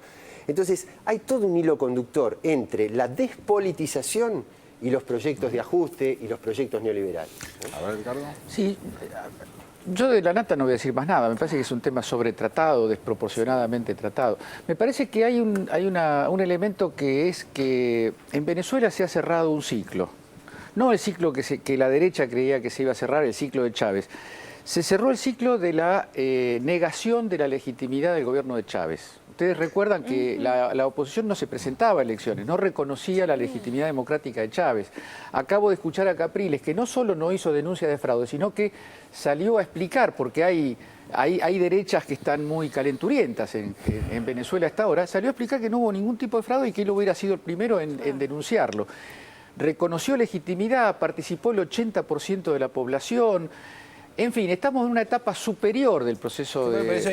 Entonces, hay todo un hilo conductor entre la despolitización y los proyectos de ajuste y los proyectos neoliberales. A ver, Ricardo. Sí, yo de la nata no voy a decir más nada. Me parece que es un tema sobretratado, desproporcionadamente tratado. Me parece que hay un elemento que es que en Venezuela se ha cerrado un ciclo. No el ciclo que la derecha creía que se iba a cerrar, el ciclo de Chávez. Se cerró el ciclo de la negación de la legitimidad del gobierno de Chávez. Ustedes recuerdan que la oposición no se presentaba a elecciones, no reconocía la legitimidad democrática de Chávez. Acabo de escuchar a Capriles, que no solo no hizo denuncia de fraude, sino que salió a explicar, porque hay derechas que están muy calenturientas en Venezuela hasta ahora, salió a explicar que no hubo ningún tipo de fraude y que él hubiera sido el primero en denunciarlo. Reconoció legitimidad, participó el 80% de la población. En fin, estamos en una etapa superior del proceso de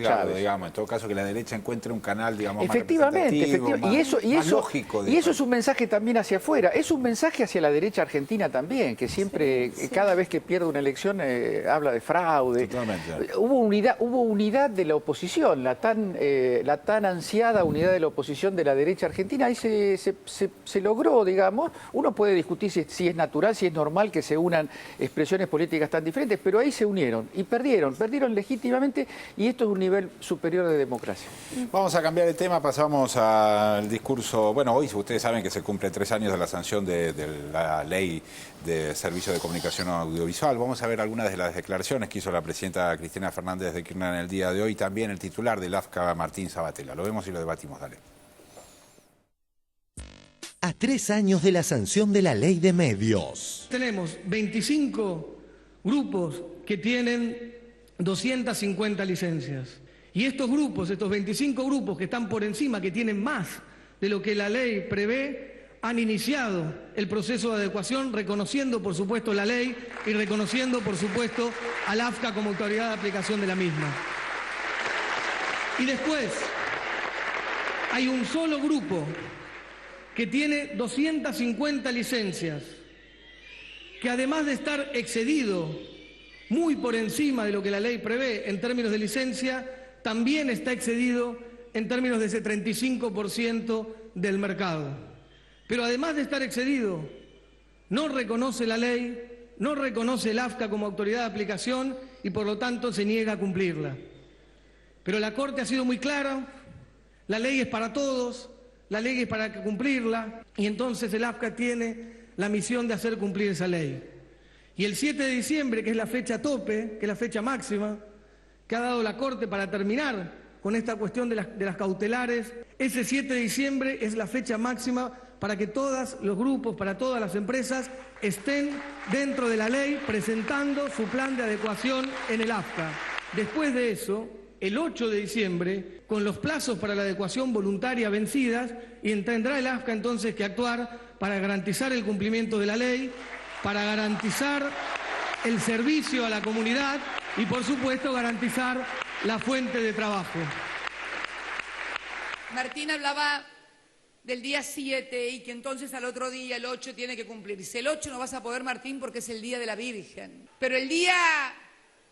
Chávez. Digamos, en todo caso, que la derecha encuentre un canal, digamos, efectivamente, más más lógico. Y eso es un mensaje también hacia afuera. Es un mensaje hacia la derecha argentina también, que siempre, cada vez que pierde una elección, habla de fraude. Totalmente. Hubo unidad de la oposición, la tan ansiada unidad de la oposición de la derecha argentina. Ahí se logró, digamos. Uno puede discutir si es natural, si es normal que se unan expresiones políticas tan diferentes, pero ahí se unieron y perdieron legítimamente, y esto es un nivel superior de democracia. Vamos a cambiar de tema, pasamos al discurso. Bueno, hoy ustedes saben que se cumple 3 años de la sanción de la ley de servicio de comunicación audiovisual. Vamos a ver algunas de las declaraciones que hizo la presidenta Cristina Fernández de Kirchner en el día de hoy, y también el titular del AFCA, Martín Sabatella. Lo vemos y lo debatimos, dale. A 3 años de la sanción de la ley de medios. Tenemos 25 grupos que tienen 250 licencias. Y estos grupos, estos 25 grupos que están por encima, que tienen más de lo que la ley prevé, han iniciado el proceso de adecuación, reconociendo, por supuesto, la ley y reconociendo, por supuesto, al AFCA como autoridad de aplicación de la misma. Y después, hay un solo grupo que tiene 250 licencias, que además de estar excedido muy por encima de lo que la ley prevé en términos de licencia, también está excedido en términos de ese 35% del mercado. Pero además de estar excedido, no reconoce la ley, no reconoce el AFCA como autoridad de aplicación y por lo tanto se niega a cumplirla. Pero la Corte ha sido muy clara, la ley es para todos, la ley es para cumplirla, y entonces el AFCA tiene la misión de hacer cumplir esa ley. Y el 7 de diciembre, que es la fecha tope, que es la fecha máxima, que ha dado la Corte para terminar con esta cuestión de las cautelares, ese 7 de diciembre es la fecha máxima para que todos los grupos, para todas las empresas, estén dentro de la ley presentando su plan de adecuación en el AFCA. Después de eso, el 8 de diciembre, con los plazos para la adecuación voluntaria vencidas, y tendrá el AFCA entonces que actuar para garantizar el cumplimiento de la ley, para garantizar el servicio a la comunidad y, por supuesto, garantizar la fuente de trabajo. Martín hablaba del día 7 y que entonces al otro día, el 8, tiene que cumplirse. El 8 no vas a poder, Martín, porque es el Día de la Virgen. Pero el día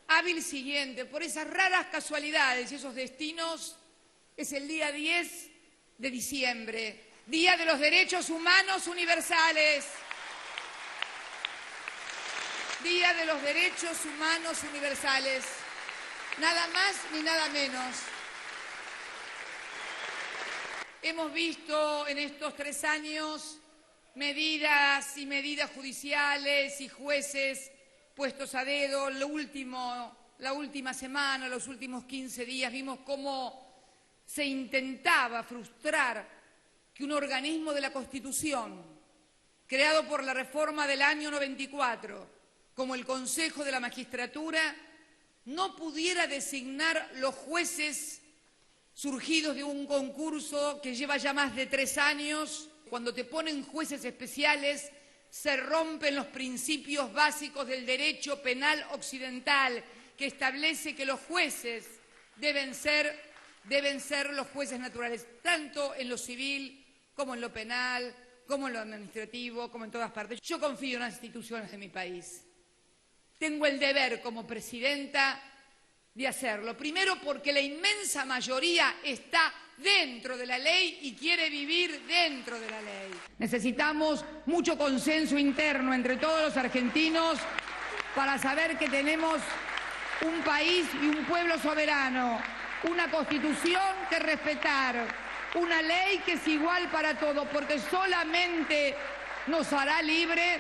hábil siguiente, por esas raras casualidades y esos destinos, es el día 10 de diciembre, Día de los Derechos Humanos Universales. Día de los Derechos Humanos Universales. Nada más ni nada menos. Hemos visto en estos 3 años medidas y medidas judiciales y jueces puestos a dedo. La última semana, los últimos 15 días, vimos cómo se intentaba frustrar que un organismo de la Constitución, creado por la reforma del año 94, como el Consejo de la Magistratura, no pudiera designar los jueces surgidos de un concurso que lleva ya más de 3 años, Cuando te ponen jueces especiales, se rompen los principios básicos del derecho penal occidental, que establece que los jueces deben ser los jueces naturales, tanto en lo civil como en lo penal, como en lo administrativo, como en todas partes. Yo confío en las instituciones de mi país. Tengo el deber como presidenta de hacerlo. Primero porque la inmensa mayoría está dentro de la ley y quiere vivir dentro de la ley. Necesitamos mucho consenso interno entre todos los argentinos para saber que tenemos un país y un pueblo soberano, una constitución que respetar, una ley que es igual para todos, porque solamente nos hará libre,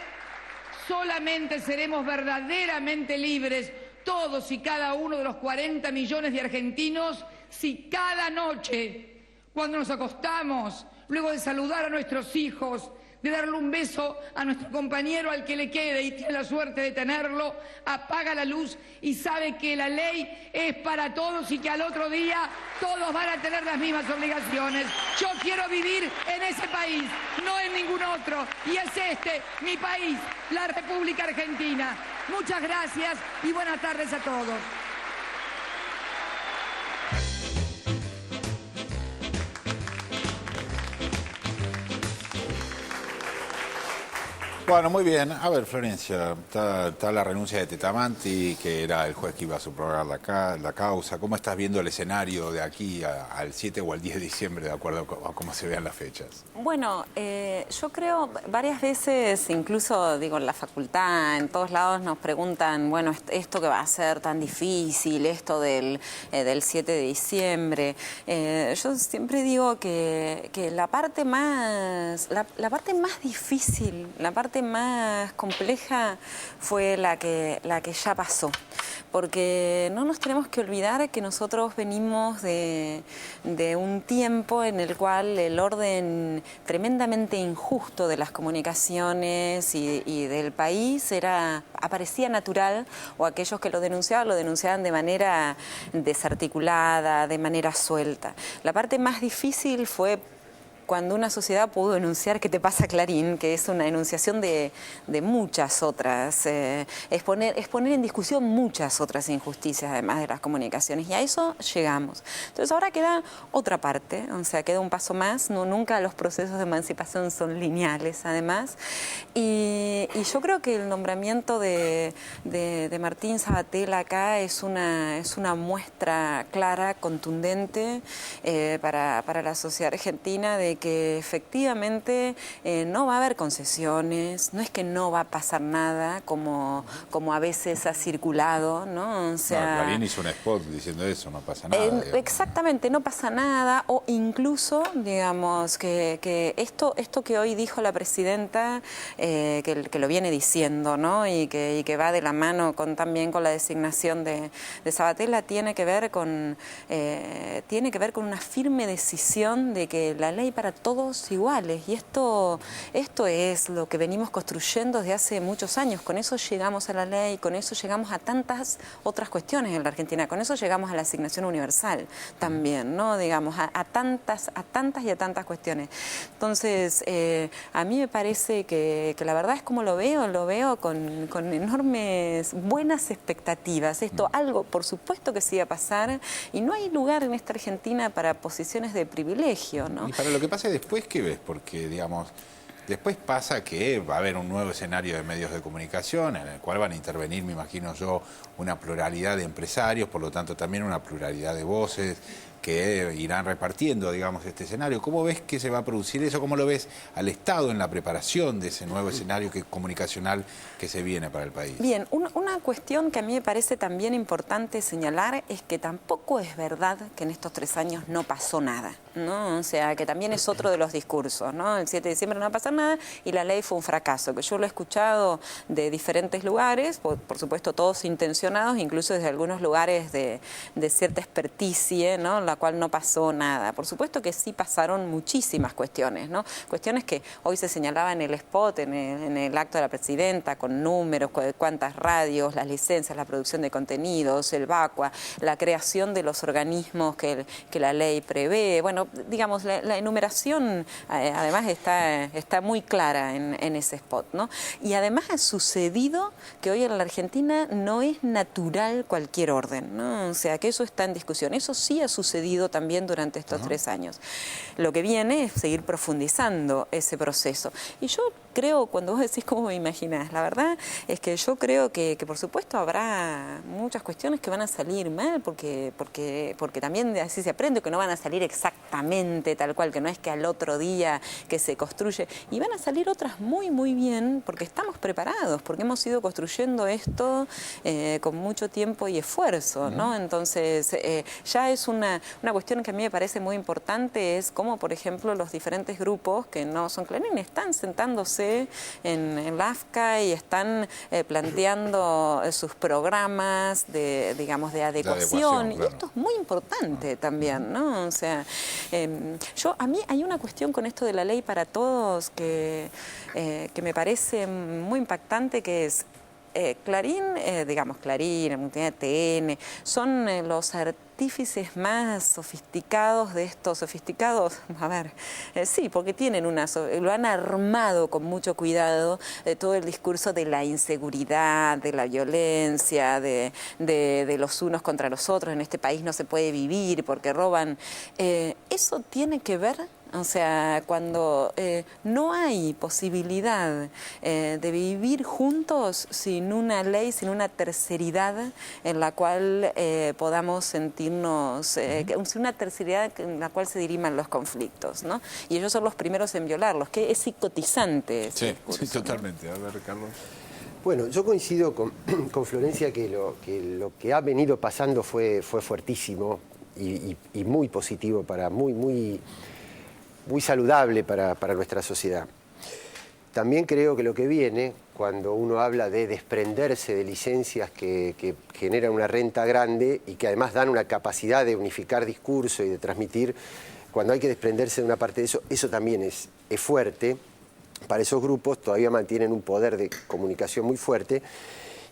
solamente seremos verdaderamente libres todos y cada uno de los 40 millones de argentinos si cada noche, cuando nos acostamos, luego de saludar a nuestros hijos, de darle un beso a nuestro compañero al que le quede y tiene la suerte de tenerlo, apaga la luz y sabe que la ley es para todos y que al otro día todos van a tener las mismas obligaciones. Yo quiero vivir en ese país, no en ningún otro, y es este mi país, la República Argentina. Muchas gracias y buenas tardes a todos. Bueno, muy bien. A ver, Florencia, está la renuncia de Tetamanti, que era el juez que iba a subrogar la causa. ¿Cómo estás viendo el escenario de aquí al 7 o al 10 de diciembre, de acuerdo a cómo se vean las fechas? Bueno, yo creo varias veces, incluso digo en la facultad, en todos lados nos preguntan, bueno, esto que va a ser tan difícil, esto del 7 de diciembre. Yo siempre digo que la parte más difícil, la parte más compleja fue la que ya pasó, porque no nos tenemos que olvidar que nosotros venimos de un tiempo en el cual el orden tremendamente injusto de las comunicaciones y del país aparecía natural, o aquellos que lo denunciaban de manera desarticulada, de manera suelta. La parte más difícil fue cuando una sociedad pudo denunciar ¿Qué te pasa, Clarín?, que es una enunciación de muchas otras, es poner en discusión muchas otras injusticias además de las comunicaciones, y a eso llegamos. Entonces ahora queda otra parte, o sea, queda un paso más. Nunca los procesos de emancipación son lineales además, y yo creo que el nombramiento de Martín Sabatel acá es una muestra clara, contundente para la sociedad argentina de que efectivamente no va a haber concesiones, no es que no va a pasar nada como a veces ha circulado, ¿no? O sea, Clarín hizo un spot diciendo eso, no pasa nada. Exactamente, no pasa nada, o incluso, digamos, que esto que hoy dijo la presidenta, que lo viene diciendo, ¿no? Y que va de la mano también con la designación de Sabatel, tiene que ver con una firme decisión de que la ley para todos iguales, y esto es lo que venimos construyendo desde hace muchos años. Con eso llegamos a la ley, con eso llegamos a tantas otras cuestiones en la Argentina, con eso llegamos a la asignación universal también, ¿no? Digamos, a tantas cuestiones. Entonces, a mí me parece que la verdad es como lo veo con enormes buenas expectativas. Esto, algo, por supuesto que sí va a pasar, y no hay lugar en esta Argentina para posiciones de privilegio, ¿no? Y para lo que pasa después, ¿qué ves? Porque, digamos, después pasa que va a haber un nuevo escenario de medios de comunicación en el cual van a intervenir, me imagino yo, una pluralidad de empresarios, por lo tanto también una pluralidad de voces que irán repartiendo, digamos, este escenario. ¿Cómo ves que se va a producir eso? ¿Cómo lo ves al Estado en la preparación de ese nuevo escenario comunicacional que se viene para el país? Bien, una cuestión que a mí me parece también importante señalar es que tampoco es verdad que en estos 3 años no pasó nada, ¿no? O sea, que también es otro de los discursos, ¿no? El 7 de diciembre no va a pasar nada y la ley fue un fracaso, que yo lo he escuchado de diferentes lugares, por supuesto todos intencionados, incluso desde algunos lugares de cierta experticie, ¿no? la cual no pasó nada. Por supuesto que sí pasaron muchísimas cuestiones, ¿no? Cuestiones que hoy se señalaba en el spot, en el acto de la presidenta, con números, cuántas radios, las licencias, la producción de contenidos, el VACUA, la creación de los organismos que la ley prevé. Bueno, digamos, la enumeración además está muy clara en ese spot, ¿no? Y además ha sucedido que hoy en la Argentina no es natural cualquier orden, ¿no? O sea, que eso está en discusión. Eso sí ha sucedido también durante estos 3 años. Lo que viene es seguir profundizando ese proceso. Y yo creo, cuando vos decís cómo me imaginás, la verdad es que yo creo que por supuesto habrá muchas cuestiones que van a salir mal, porque también así se aprende, que no van a salir exactamente tal cual, que no es que al otro día que se construye, y van a salir otras muy, muy bien, porque estamos preparados, porque hemos ido construyendo esto con mucho tiempo y esfuerzo, ¿no? Entonces, ya es una cuestión que a mí me parece muy importante, es cómo, por ejemplo, los diferentes grupos que no son Clarín están sentándose en la AFCA y están planteando sus programas de, digamos, de adecuación. Claro. Y esto es muy importante también, ¿no? O sea, a mí hay una cuestión con esto de la ley para todos que me parece muy impactante, que es Clarín, digamos, Clarín, TN, son los artífices más sofisticados de estos, a ver, sí, porque tienen lo han armado con mucho cuidado de todo el discurso de la inseguridad, de la violencia, de los unos contra los otros. En este país no se puede vivir porque roban. Eso tiene que ver. O sea, cuando no hay posibilidad de vivir juntos sin una ley, sin una terceridad en la cual podamos sentirnos, sin una terceridad en la cual se diriman los conflictos, ¿no? Y ellos son los primeros en violarlos, que es psicotizante ese discurso, sí, totalmente. ¿No? A ver, Carlos. Bueno, yo coincido con Florencia que lo que ha venido pasando fue fuertísimo y muy positivo, muy saludable para nuestra sociedad. También creo que lo que viene, cuando uno habla de desprenderse de licencias que generan una renta grande y que además dan una capacidad de unificar discurso y de transmitir, cuando hay que desprenderse de una parte de eso también es fuerte. Para esos grupos todavía mantienen un poder de comunicación muy fuerte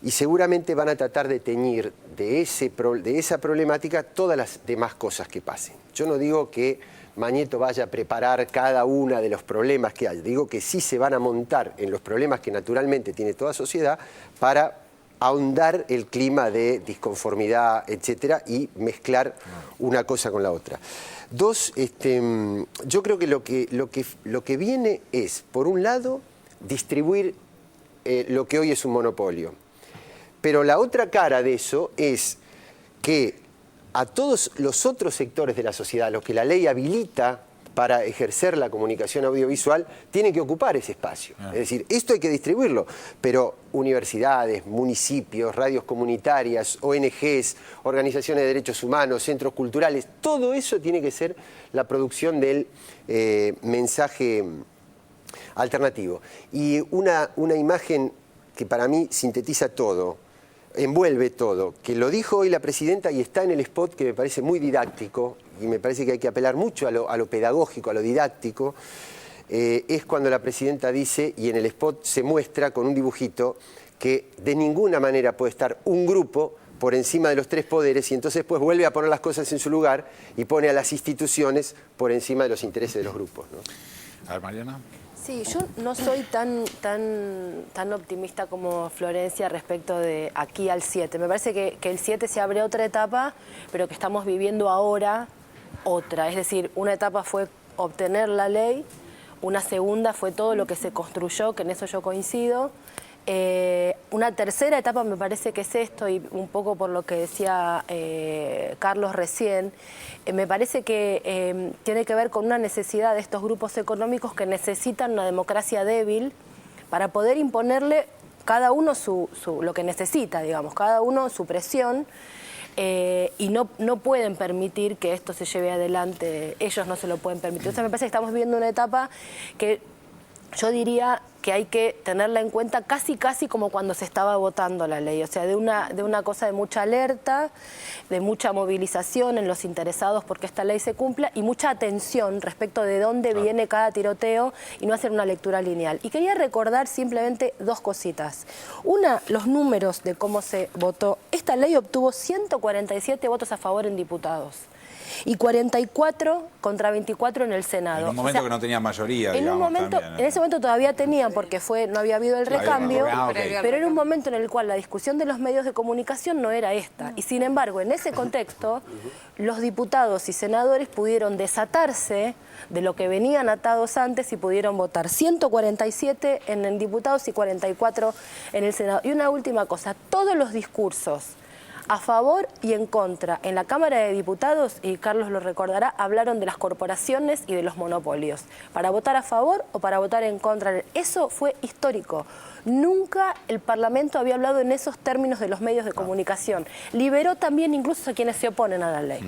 y seguramente van a tratar de teñir de esa problemática todas las demás cosas que pasen. Yo no digo que Mañeto vaya a preparar cada uno de los problemas que hay. Digo que sí se van a montar en los problemas que naturalmente tiene toda sociedad para ahondar el clima de disconformidad, etcétera, y mezclar una cosa con la otra. Dos, yo creo que lo que viene es, por un lado, distribuir lo que hoy es un monopolio. Pero la otra cara de eso es que a todos los otros sectores de la sociedad, los que la ley habilita para ejercer la comunicación audiovisual, tienen que ocupar ese espacio. Es decir, esto hay que distribuirlo, pero universidades, municipios, radios comunitarias, ONGs, organizaciones de derechos humanos, centros culturales, todo eso tiene que ser la producción del mensaje alternativo. Y una imagen que para mí sintetiza todo, envuelve todo, que lo dijo hoy la presidenta y está en el spot, que me parece muy didáctico y me parece que hay que apelar mucho a lo pedagógico, a lo didáctico, es cuando la presidenta dice, y en el spot se muestra con un dibujito, que de ninguna manera puede estar un grupo por encima de los 3 poderes, y entonces pues vuelve a poner las cosas en su lugar y pone a las instituciones por encima de los intereses de los grupos, ¿no? A ver, Mariana. Sí, yo no soy tan optimista como Florencia respecto de aquí al 7. Me parece que el 7 se abre otra etapa, pero que estamos viviendo ahora otra. Es decir, una etapa fue obtener la ley, una segunda fue todo lo que se construyó, que en eso yo coincido. Una tercera etapa me parece que es esto, y un poco por lo que decía Carlos recién, me parece que tiene que ver con una necesidad de estos grupos económicos que necesitan una democracia débil para poder imponerle cada uno lo que necesita, digamos, cada uno su presión, y no pueden permitir que esto se lleve adelante, ellos no se lo pueden permitir. Entonces me parece que estamos viviendo una etapa que yo diría que hay que tenerla en cuenta casi como cuando se estaba votando la ley, o sea, de una cosa de mucha alerta, de mucha movilización en los interesados porque esta ley se cumpla y mucha atención respecto de dónde viene cada tiroteo y no hacer una lectura lineal. Y quería recordar simplemente dos cositas. Una, los números de cómo se votó. Esta ley obtuvo 147 votos a favor en diputados y 44 contra 24 en el Senado. En un momento que no tenía mayoría, en un momento, en ese momento todavía tenían, porque no había habido el recambio, pero era un momento en el cual la discusión de los medios de comunicación no era esta. Y sin embargo, en ese contexto, los diputados y senadores pudieron desatarse de lo que venían atados antes y pudieron votar 147 en diputados y 44 en el Senado. Y una última cosa, todos los discursos a favor y en contra en la Cámara de Diputados, y Carlos lo recordará, hablaron de las corporaciones y de los monopolios, para votar a favor o para votar en contra. Eso fue histórico. Nunca el Parlamento había hablado en esos términos de los medios de comunicación. Liberó también incluso a quienes se oponen a la ley.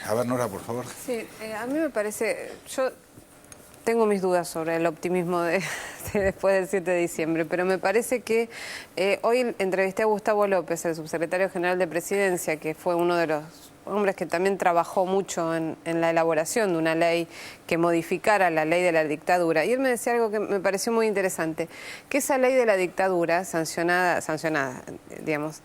A ver, Nora, por favor. Sí, a mí me parece... Yo tengo mis dudas sobre el optimismo de después del 7 de diciembre, pero me parece que hoy entrevisté a Gustavo López, el subsecretario general de Presidencia, que fue uno de los hombres que también trabajó mucho en la elaboración de una ley que modificara la ley de la dictadura. Y él me decía algo que me pareció muy interesante, que esa ley de la dictadura, sancionada, digamos,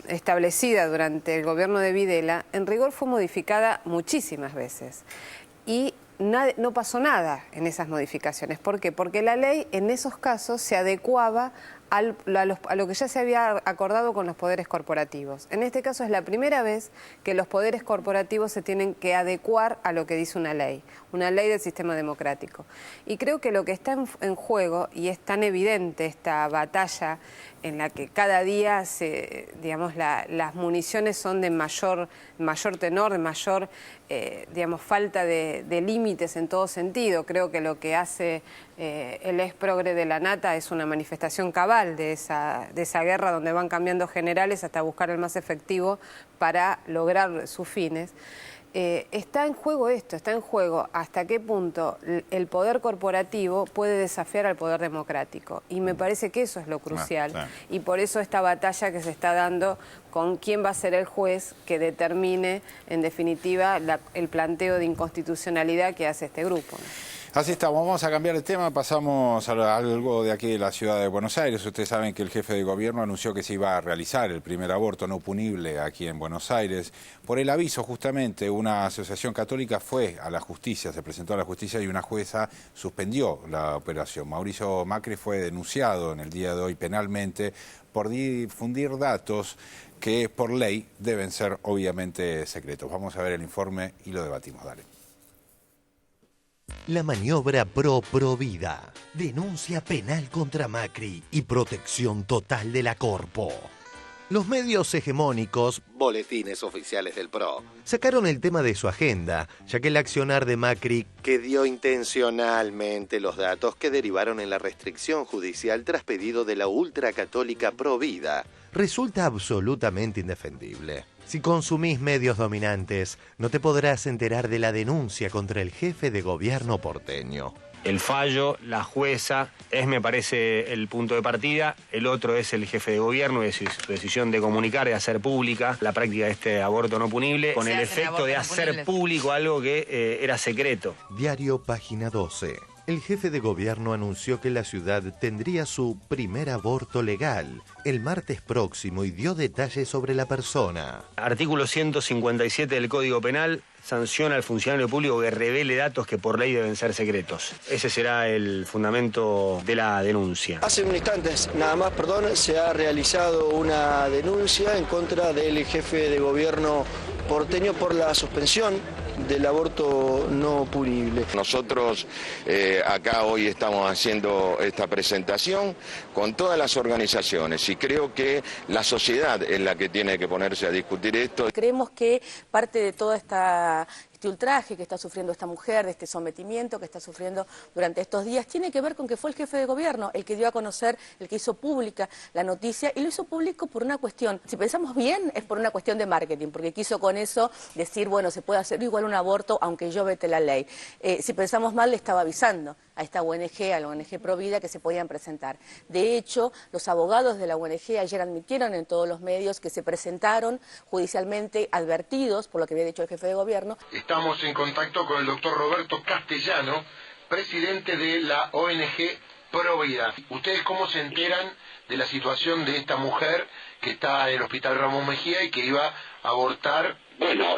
establecida durante el gobierno de Videla, en rigor fue modificada muchísimas veces. Y no pasó nada en esas modificaciones. ¿Por qué? Porque la ley en esos casos se adecuaba a lo que ya se había acordado con los poderes corporativos. En este caso es la primera vez que los poderes corporativos se tienen que adecuar a lo que dice una ley del sistema democrático. Y creo que lo que está en juego, y es tan evidente esta batalla en la que cada día digamos, las municiones son de mayor tenor, de mayor digamos, falta de límites en todo sentido. Creo que lo que hace el ex progre de la Nata es una manifestación cabal de esa guerra, donde van cambiando generales hasta buscar el más efectivo para lograr sus fines. Está en juego esto, está en juego hasta qué punto el poder corporativo puede desafiar al poder democrático. Y me parece que eso es lo crucial. Y por eso esta batalla que se está dando con quién va a ser el juez que determine, en definitiva, el planteo de inconstitucionalidad que hace este grupo, ¿no? Así estamos, vamos a cambiar de tema, pasamos a algo de aquí de la ciudad de Buenos Aires. Ustedes saben que el jefe de gobierno anunció que se iba a realizar el primer aborto no punible aquí en Buenos Aires. Por el aviso, justamente, una asociación católica fue a la justicia, se presentó a la justicia y una jueza suspendió la operación. Mauricio Macri fue denunciado en el día de hoy penalmente por difundir datos que por ley deben ser obviamente secretos. Vamos a ver el informe y lo debatimos, dale. La maniobra Provida. Denuncia penal contra Macri y protección total de la Corpo. Los medios hegemónicos, boletines oficiales del PRO, sacaron el tema de su agenda, ya que el accionar de Macri, que dio intencionalmente los datos que derivaron en la restricción judicial tras pedido de la ultracatólica Provida, resulta absolutamente indefendible. Si consumís medios dominantes, no te podrás enterar de la denuncia contra el jefe de gobierno porteño. El fallo, la jueza, me parece, el punto de partida. El otro es el jefe de gobierno y su decisión de comunicar, de hacer pública la práctica de este aborto no punible, con el efecto de hacer público algo que era secreto. Diario Página 12. El jefe de gobierno anunció que la ciudad tendría su primer aborto legal el martes próximo y dio detalles sobre la persona. Artículo 157 del Código Penal sanciona al funcionario público que revele datos que por ley deben ser secretos. Ese será el fundamento de la denuncia. Hace un instante, nada más, se ha realizado una denuncia en contra del jefe de gobierno porteño por la suspensión del aborto no punible. Nosotros acá hoy estamos haciendo esta presentación con todas las organizaciones y creo que la sociedad es la que tiene que ponerse a discutir esto. Creemos que parte de toda esta este ultraje que está sufriendo esta mujer, de este sometimiento que está sufriendo durante estos días, tiene que ver con que fue el jefe de gobierno el que dio a conocer, el que hizo pública la noticia, y lo hizo público por una cuestión, si pensamos bien, es por una cuestión de marketing, porque quiso con eso decir, bueno, se puede hacer igual un aborto aunque yo vete la ley. Si pensamos mal, le estaba avisando a esta ONG, a la ONG Provida, que se podían presentar. De hecho, los abogados de la ONG ayer admitieron en todos los medios que se presentaron judicialmente advertidos por lo que había dicho el jefe de gobierno. Estamos en contacto con el doctor Roberto Castellano, presidente de la ONG Provida. ¿Ustedes cómo se enteran de la situación de esta mujer que está en el Hospital Ramón Mejía y que iba a abortar? Bueno,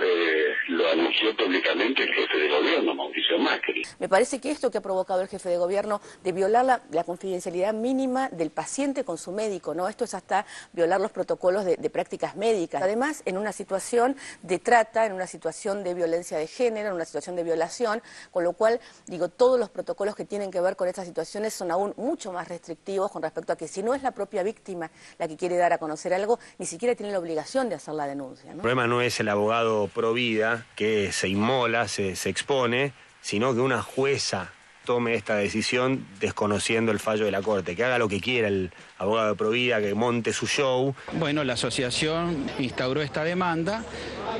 lo anunció públicamente el jefe de gobierno, Mauricio Macri. Me parece que esto que ha provocado el jefe de gobierno de violar la confidencialidad mínima del paciente con su médico, ¿no? Esto es hasta violar los protocolos de prácticas médicas. Además, en una situación de trata, en una situación de violencia de género, en una situación de violación, con lo cual, digo, todos los protocolos que tienen que ver con estas situaciones son aún mucho más restrictivos con respecto a que si no es la propia víctima la que quiere dar a conocer algo, ni siquiera tiene la obligación de hacer la denuncia, ¿no? El problema no es el abogado Provida que se inmola, se expone, sino que una jueza tome esta decisión desconociendo el fallo de la Corte, que haga lo que quiera el abogado de Provida, que monte su show. Bueno, la asociación instauró esta demanda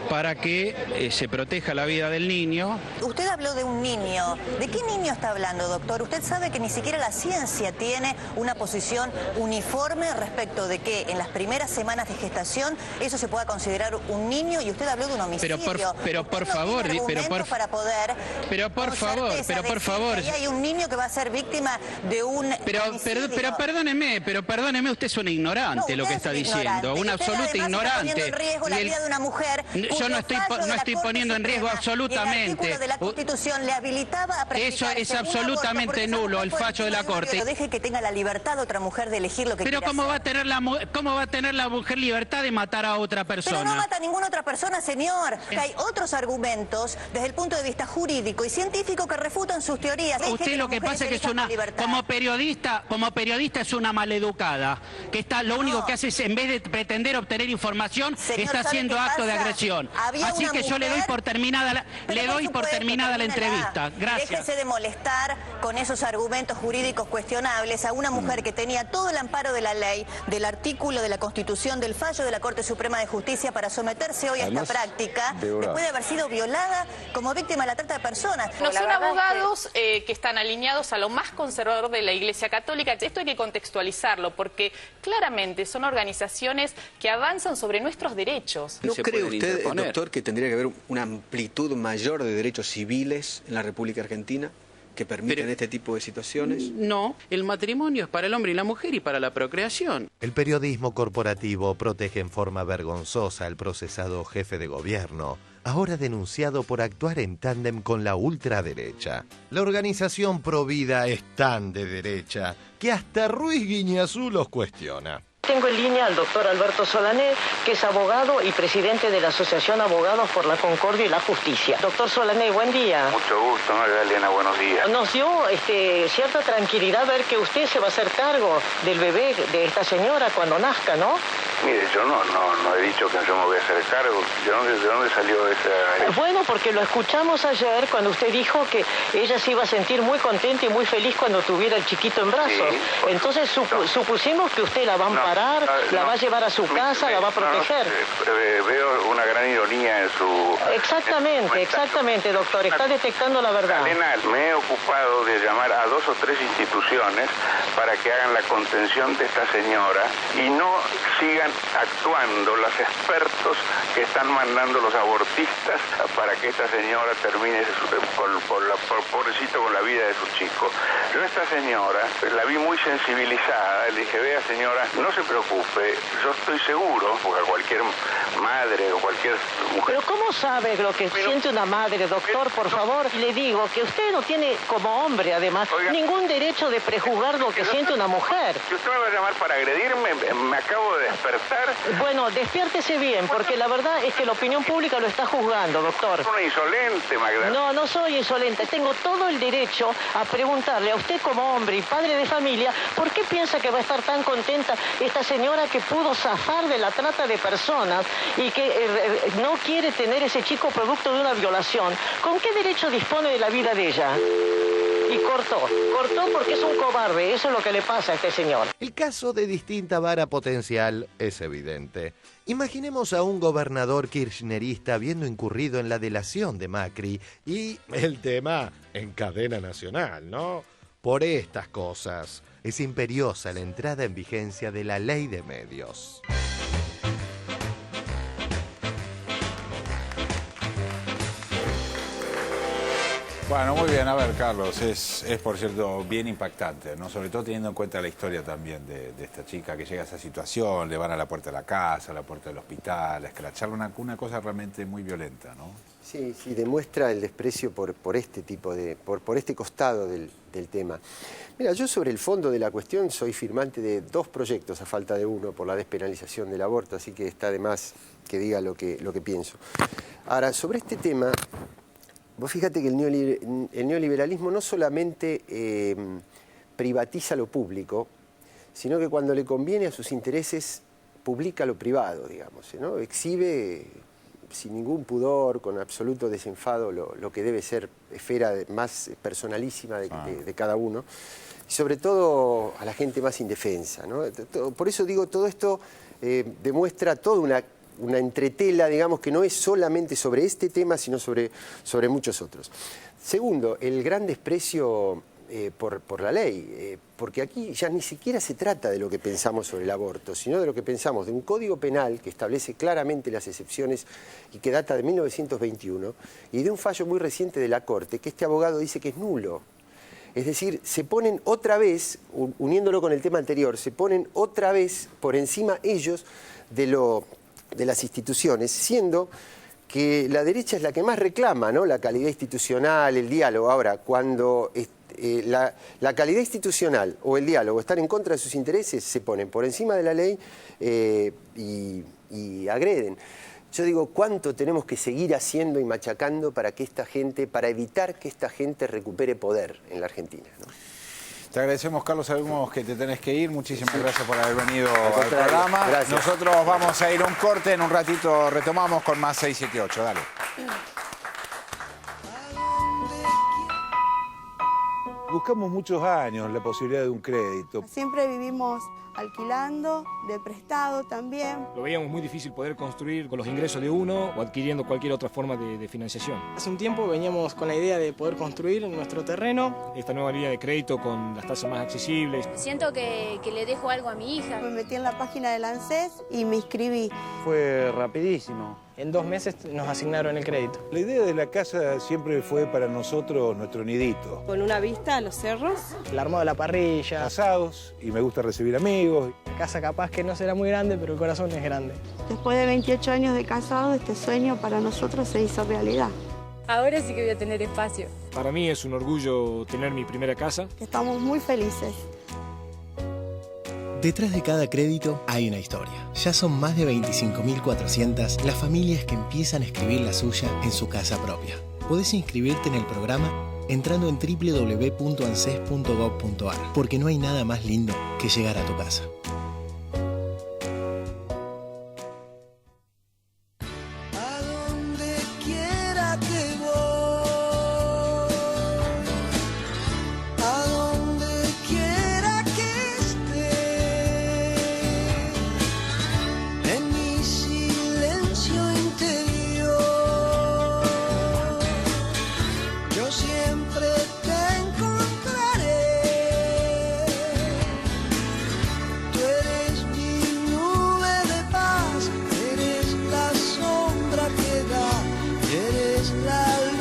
para que se proteja la vida del niño. Usted habló de un niño. ¿De qué niño está hablando, doctor? Usted sabe que ni siquiera la ciencia tiene una posición uniforme respecto de que en las primeras semanas de gestación eso se pueda considerar un niño, y usted habló de un homicidio. Pero por favor, ahí hay un niño que va a ser víctima de un pero perdóneme, usted es un ignorante, no, lo que está diciendo, un absoluto ignorante. En riesgo la vida de una mujer. Yo no estoy poniendo en riesgo absolutamente. El artículo de la Constitución le habilitaba a practicar. Eso es absolutamente nulo, el fallo de la Corte. Pero deje que tenga la libertad otra mujer de elegir lo que quiera. Pero ¿cómo va a tener la mujer libertad de matar a otra persona? Pero no mata a ninguna otra persona, señor. Hay otros argumentos desde el punto de vista jurídico y científico que refutan sus teorías. Usted lo que pasa es que es como periodista es una maleducada, que lo único que hace es, en vez de pretender obtener información, está haciendo acto de agresión. Así que yo le doy por terminada la entrevista. Gracias. Déjese de molestar con esos argumentos jurídicos cuestionables a una mujer que tenía todo el amparo de la ley, del artículo de la Constitución, del fallo de la Corte Suprema de Justicia para someterse hoy a esta práctica, después de haber sido violada como víctima de la trata de personas. No son abogados que están alineados a lo más conservador de la Iglesia Católica. Esto hay que contextualizarlo porque claramente son organizaciones que avanzan sobre nuestros derechos. ¿No cree usted, doctor, que tendría que haber una amplitud mayor de derechos civiles en la República Argentina que permiten este tipo de situaciones? No, el matrimonio es para el hombre y la mujer y para la procreación. El periodismo corporativo protege en forma vergonzosa al procesado jefe de gobierno, ahora denunciado por actuar en tándem con la ultraderecha. La organización Provida es tan de derecha que hasta Ruiz Guiñazú los cuestiona. Tengo en línea al doctor Alberto Solané, que es abogado y presidente de la Asociación Abogados por la Concordia y la Justicia. Doctor Solané, buen día. Mucho gusto, Magdalena, buenos días. Nos dio cierta tranquilidad ver que usted se va a hacer cargo del bebé de esta señora cuando nazca, ¿no? Mire, yo no he dicho que yo me voy a hacer cargo. ¿De dónde salió esa...? Bueno, porque lo escuchamos ayer cuando usted dijo que ella se iba a sentir muy contenta y muy feliz cuando tuviera el chiquito en brazos. Sí, entonces supusimos que usted la va a amparar, la va a llevar a su casa, la va a proteger. Veo una gran ironía en su... Exactamente, doctor. Está detectando la verdad. Elena, me he ocupado de llamar a 2 o 3 instituciones para que hagan la contención de esta señora y no sigan actuando los expertos que están mandando los abortistas para que esta señora termine pobrecito con la vida de su chico. Yo a esta señora la vi muy sensibilizada, le dije, vea señora, no se preocupe, yo estoy seguro, porque cualquier madre o cualquier mujer... Pero ¿cómo sabe lo que siente una madre, doctor? Por favor, le digo que usted no tiene, como hombre además, ningún derecho de prejuzgar lo que siente una mujer. Si usted me va a llamar para agredirme, me acabo de despertar despertar. Bueno, despiértese bien, porque la verdad es que la opinión pública lo está juzgando, doctor. Es una insolente, Magdalena. No soy insolente. Tengo todo el derecho a preguntarle a usted como hombre y padre de familia, ¿por qué piensa que va a estar tan contenta esta señora que pudo zafar de la trata de personas y que no quiere tener ese chico producto de una violación? ¿Con qué derecho dispone de la vida de ella? Y cortó porque es un cobarde, eso es lo que le pasa a este señor. El caso de distinta vara potencial es evidente. Imaginemos a un gobernador kirchnerista habiendo incurrido en la delación de Macri y el tema en cadena nacional, ¿no? Por estas cosas es imperiosa la entrada en vigencia de la ley de medios. Bueno, muy bien. A ver, Carlos, es por cierto bien impactante, ¿no? Sobre todo teniendo en cuenta la historia también de esta chica que llega a esa situación, le van a la puerta de la casa, a la puerta del hospital, a escracharla, una cosa realmente muy violenta, ¿no? Sí, demuestra el desprecio por este tipo de, por este costado del tema. Mira, yo sobre el fondo de la cuestión soy firmante de 2 proyectos a falta de uno por la despenalización del aborto, así que está de más que diga lo que pienso. Ahora, sobre este tema, vos fíjate que el neoliberalismo no solamente privatiza lo público, sino que cuando le conviene a sus intereses publica lo privado, digamos, ¿no? Exhibe sin ningún pudor, con absoluto desenfado, lo que debe ser esfera más personalísima de cada uno, y sobre todo a la gente más indefensa, ¿no? Por eso digo, todo esto demuestra toda una entretela, digamos, que no es solamente sobre este tema, sino sobre muchos otros. Segundo, el gran desprecio por la ley, porque aquí ya ni siquiera se trata de lo que pensamos sobre el aborto, sino de lo que pensamos de un código penal que establece claramente las excepciones y que data de 1921, y de un fallo muy reciente de la Corte, que este abogado dice que es nulo. Es decir, se ponen otra vez, uniéndolo con el tema anterior, se ponen otra vez por encima ellos de las instituciones, siendo que la derecha es la que más reclama, ¿no?, la calidad institucional, el diálogo. Ahora, cuando la calidad institucional o el diálogo están en contra de sus intereses, se ponen por encima de la ley y agreden. Yo digo, ¿cuánto tenemos que seguir haciendo y machacando para evitar que esta gente recupere poder en la Argentina, ¿no? Te agradecemos, Carlos, sabemos que te tenés que ir. Muchísimas gracias por haber venido al programa. Gracias. Nosotros vamos a ir a un corte, en un ratito retomamos con más 678. Dale. Buscamos muchos años la posibilidad de un crédito. Siempre vivimos alquilando, de prestado también. Lo veíamos muy difícil poder construir con los ingresos de uno o adquiriendo cualquier otra forma de financiación. Hace un tiempo veníamos con la idea de poder construir nuestro terreno. Esta nueva línea de crédito con las tasas más accesibles. Siento que le dejo algo a mi hija. Me metí en la página del ANSES y me inscribí. Fue rapidísimo. En 2 meses nos asignaron el crédito. La idea de la casa siempre fue para nosotros nuestro nidito. Con una vista a los cerros. El armado de la parrilla. Casados, y me gusta recibir amigos. La casa capaz que no será muy grande, pero el corazón es grande. Después de 28 años de casado, este sueño para nosotros se hizo realidad. Ahora sí que voy a tener espacio. Para mí es un orgullo tener mi primera casa. Estamos muy felices. Detrás de cada crédito hay una historia. Ya son más de 25.400 las familias que empiezan a escribir la suya en su casa propia. Podés inscribirte en el programa entrando en www.anses.gov.ar, porque no hay nada más lindo que llegar a tu casa.